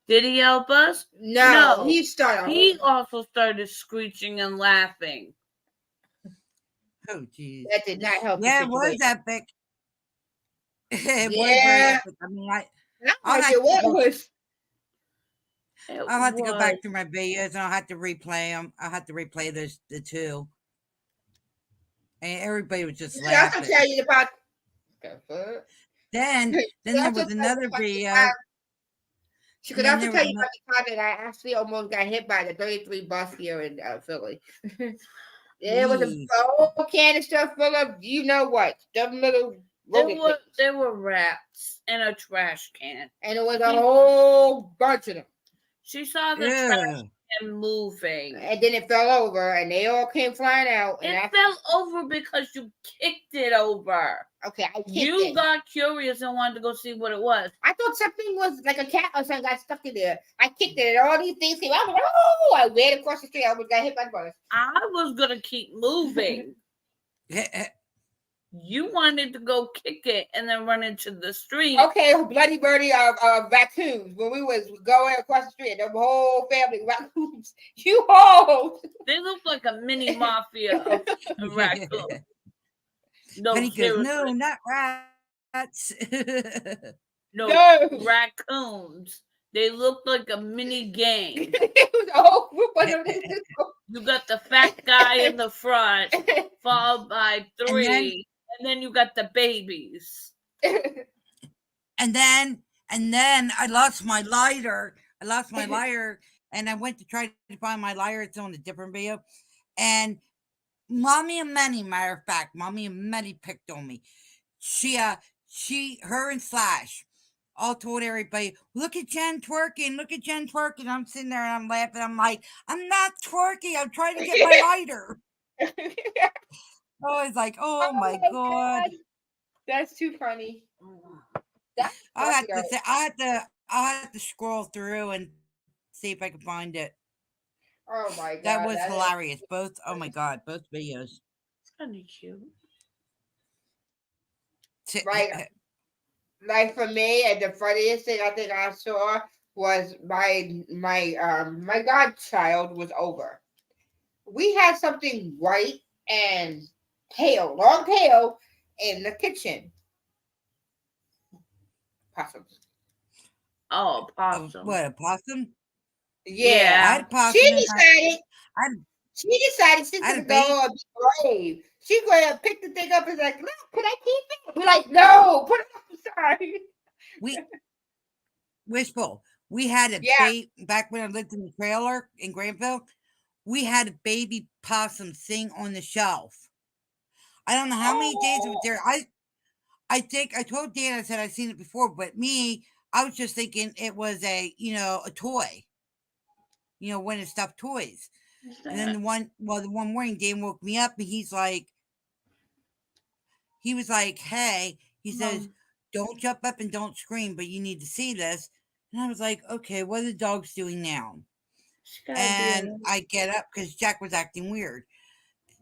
Did he help us? No, he started. He also started screeching and laughing. Oh, geez. That did not help. Yeah, the it was situation. epic. It was very Yeah. epic. I mean, Not I'll like have it to go- was. I'll have to go back through my videos and I'll have to replay them. I'll have to replay the two. And everybody was just She could also laughing. tell you about. Then She there also was tell you another about the video. time- She could And then also there tell was you about the time that I actually almost got hit by the 33 bus here in Philly. There was a Jeez. whole canister full of you know what, them little rodent things. There were rats in a trash can. And it was a whole bunch of them. She saw the trash Yeah. can moving. And then it fell over, and they all came flying out. And It fell over because you kicked it over. okay, I kicked You it. got curious and wanted to go see what it was. I thought something was like a cat or something got stuck in there. I kicked it, and all these things came out. Oh! I ran across the street. I almost got hit by the bus. I was gonna keep moving. You wanted to go kick it and then run into the street. Okay, bloody birdie of raccoons. When we was going across the street, the whole family of raccoons. You hoes! They look like a mini mafia of raccoons. No, But he goes, seriously. no, not rats. No, No. raccoons. They look like a mini gang. It was a whole group of them. You got the fat guy in the front, followed by three, and then you got the babies. And then I lost my lighter. And I went to try to find my lighter. It's on a different video. And Mommy and Manny, matter of fact, Mommy and Manny picked on me. Her and Slash all told everybody, look at Jen twerking. I'm sitting there and I'm laughing. I'm like, I'm not twerking. I'm trying to get my lighter. I was like, oh my God. That's too funny. I'll have to scroll through and see if I can find it. Oh my God. That was hilarious. Both videos. It's kind of cute. Like for me, and the funniest thing I think I saw was my godchild was over. We had something white and pale, long tail, in the kitchen. Possums. Oh, possum. What, a possum? Yeah. I had a possum. She decided she's I had gonna a go and be brave. She's gonna pick the thing up and like, look, can I keep it? We're like, no, put it on. Sorry. Wishful. We had a back when I lived in the trailer in Granville. We had a baby possum sing on the shelf. I don't know how many days it was there. I think I told Dan, I said I'd seen it before, but I was just thinking it was a toy. One of the stuffed toys. And then the one morning Dan woke me up and he was like, hey, He says, don't jump up and don't scream, but you need to see this. And I was like, okay, what are the dogs doing now? And I get up because Jack was acting weird.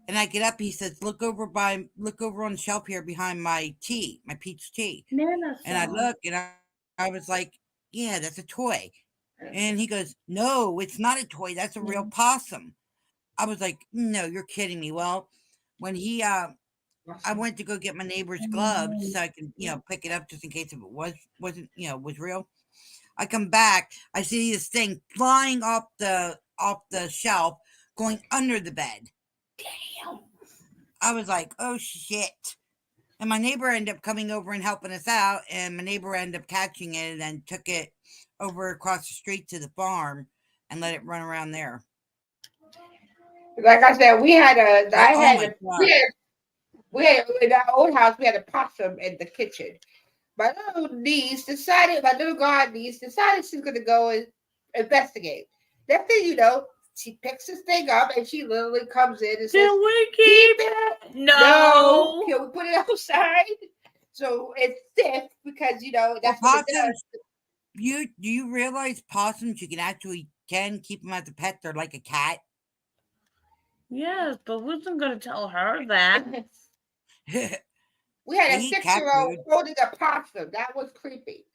And I get up. He says, look over on the shelf here behind my tea, my peach tea. And I look, and I was like, yeah, that's a toy. And he goes, no, it's not a toy. That's a real possum. I was like, no, you're kidding me. Well, when he, I went to go get my neighbor's gloves so I can, pick it up just in case if it wasn't, was real. I come back, I see this thing flying off the shelf, going under the bed. Damn. I was like, oh shit. And my neighbor ended up coming over and helping us out, and my neighbor ended up catching it and then took it over across the street to the farm and let it run around there. Like I said, we had in our old house, we had a possum in the kitchen. My little god niece decided she's going to go and investigate. Next thing you know, she picks this thing up and she literally comes in and says, Can we keep it? No. Can we put it outside? So it's stiff because, that's what it does. Do you realize possums, you can keep them as a pet? They're like a cat. Yes, but we wasn't going to tell her that. We had a 6-year-old holding a possum. That was creepy.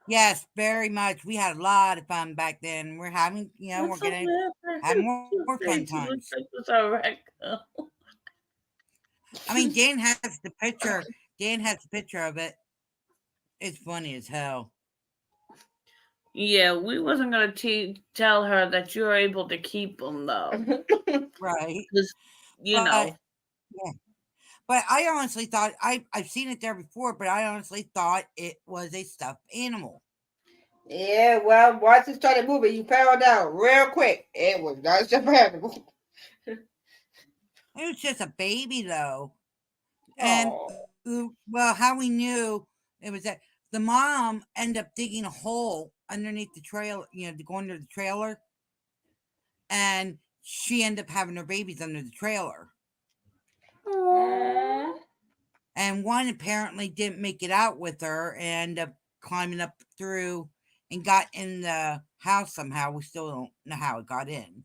Yes, very much. We had a lot of fun back then. We're having, we're going to have more fun times. I mean, Dan has the picture. Dan has the picture of it. It's funny as hell. Yeah, we wasn't going to tell her that you're able to keep them, though. Right. Because, Yeah. But I honestly thought, I've seen it there before, but I honestly thought it was a stuffed animal. Yeah, well, once it started moving, you found out real quick. It was not a stuffed animal. It was just a baby, though. And, well, how we knew it was that the mom ended up digging a hole underneath the trailer, to go under the trailer. And she ended up having her babies under the trailer. Aww. And one apparently didn't make it out with her and ended up climbing up through and got in the house somehow. We still don't know how it got in,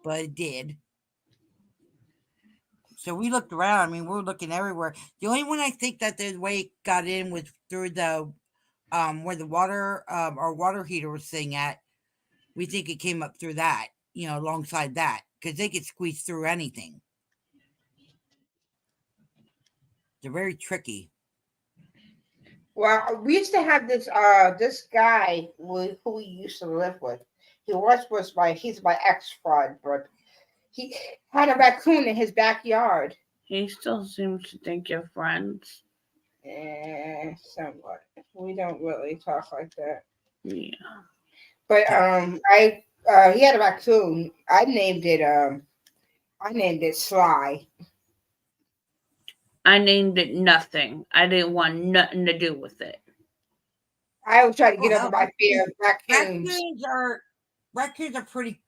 but it did. So we looked around. I mean, we were looking everywhere. The only one I think that the way it got in was through the where the water our water heater was sitting at. We think it came up through that, alongside that, because they could squeeze through anything. They're very tricky. Well, we used to have this guy who we used to live with. He's my ex-friend, but he had a raccoon in his backyard. He still seems to think you're friends. Somewhat. We don't really talk like that. Yeah. But he had a raccoon. I named it Sly. I named it nothing. I didn't want nothing to do with it. I was trying to get over my fear of raccoons. Raccoons are pretty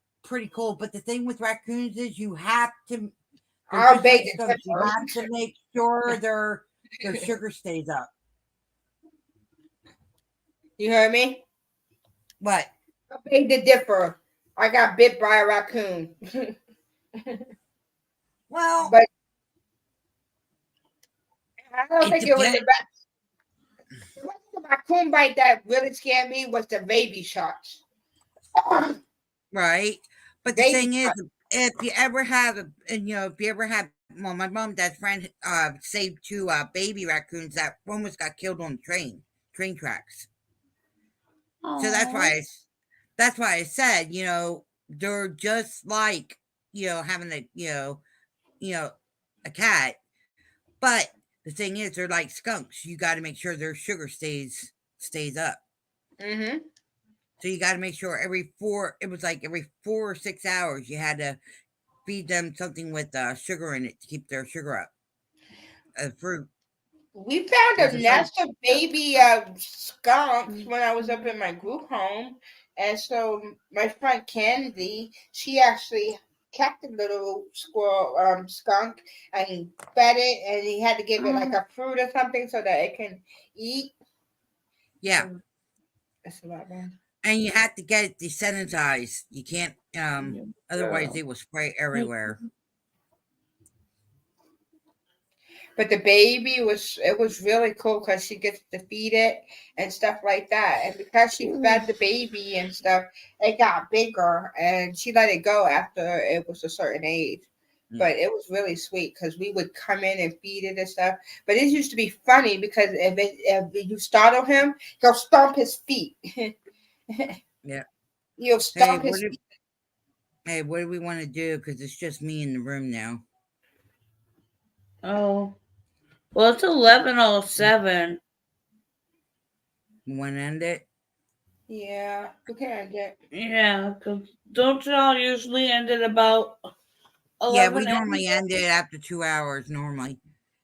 cool, but the thing with raccoons is you have to make sure their sugar stays up. You heard me? What? I beg to differ. I got bit by a raccoon. Well, but I don't think it was the raccoon bite that really scared me was the baby shots. Right. But the thing is, if you ever have well, my mom and dad's friend saved 2 baby raccoons that almost got killed on the train tracks. Aww. So that's why I said, they're just like, having a cat. But the thing is, they're like skunks. You got to make sure their sugar stays up. Mm-hmm. So you got to make sure every 4 or 6 hours you had to feed them something with sugar in it to keep their sugar up. Fruit. We found a nest of baby skunks when I was up in my group home. And so my friend Kennedy, she actually kept the little skunk, and he fed it, and he had to give it like a fruit or something so that it can eat. Yeah. That's a lot, man. And you have to get it desanitized. You can't, otherwise it will spray everywhere. But the baby it was really cool because she gets to feed it and stuff like that. And because she fed the baby and stuff, it got bigger, and she let it go after it was a certain age. But it was really sweet because we would come in and feed it and stuff. But it used to be funny because if you startle him, he'll stomp his feet. Yeah. He'll stomp his feet. Hey, what do we want to do? Because it's just me in the room now. Oh. Well, it's 11:07. You want to end it? Yeah, we can end it. Yeah, because don't y'all usually end it about 11? Yeah, we normally end it after 2 hours normally.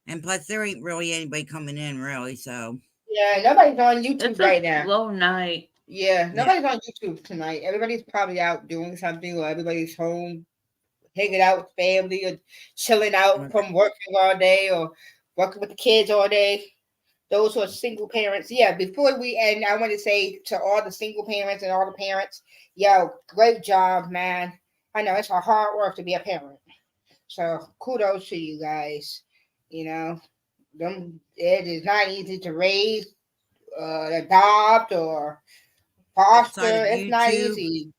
And plus, there ain't really anybody coming in, really, so. Yeah, nobody's on YouTube It's right a now. slow night. Yeah, nobody's on YouTube tonight. Everybody's probably out doing something, or everybody's home hanging out with family, or chilling out from working all day, or working with the kids all day. Those who are single parents. Yeah, before we end, I want to say to all the single parents and all the parents, yo, great job, man. I know it's a hard work to be a parent. So kudos to you guys. You know, it is not easy to raise, adopt, or foster. Outside of It's not YouTube. easy.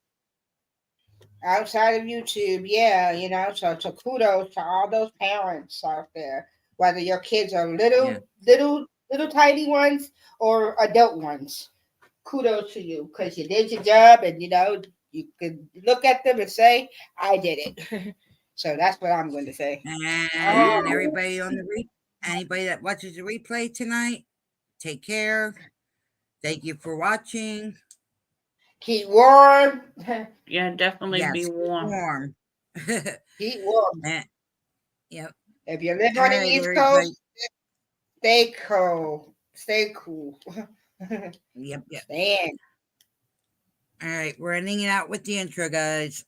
Outside of YouTube, yeah, so kudos to all those parents out there, whether your kids are little tiny ones or adult ones. Kudos to you because you did your job, and you could look at them and say, I did it. So that's what I'm going to say. And everybody anybody that watches the replay tonight, take care. Thank you for watching. Keep warm. Yeah, definitely be warm. Keep warm. Yep. If you live on the East Coast, stay cool. Stay cool. Yep. Stand. All right, we're ending it out with the intro, guys.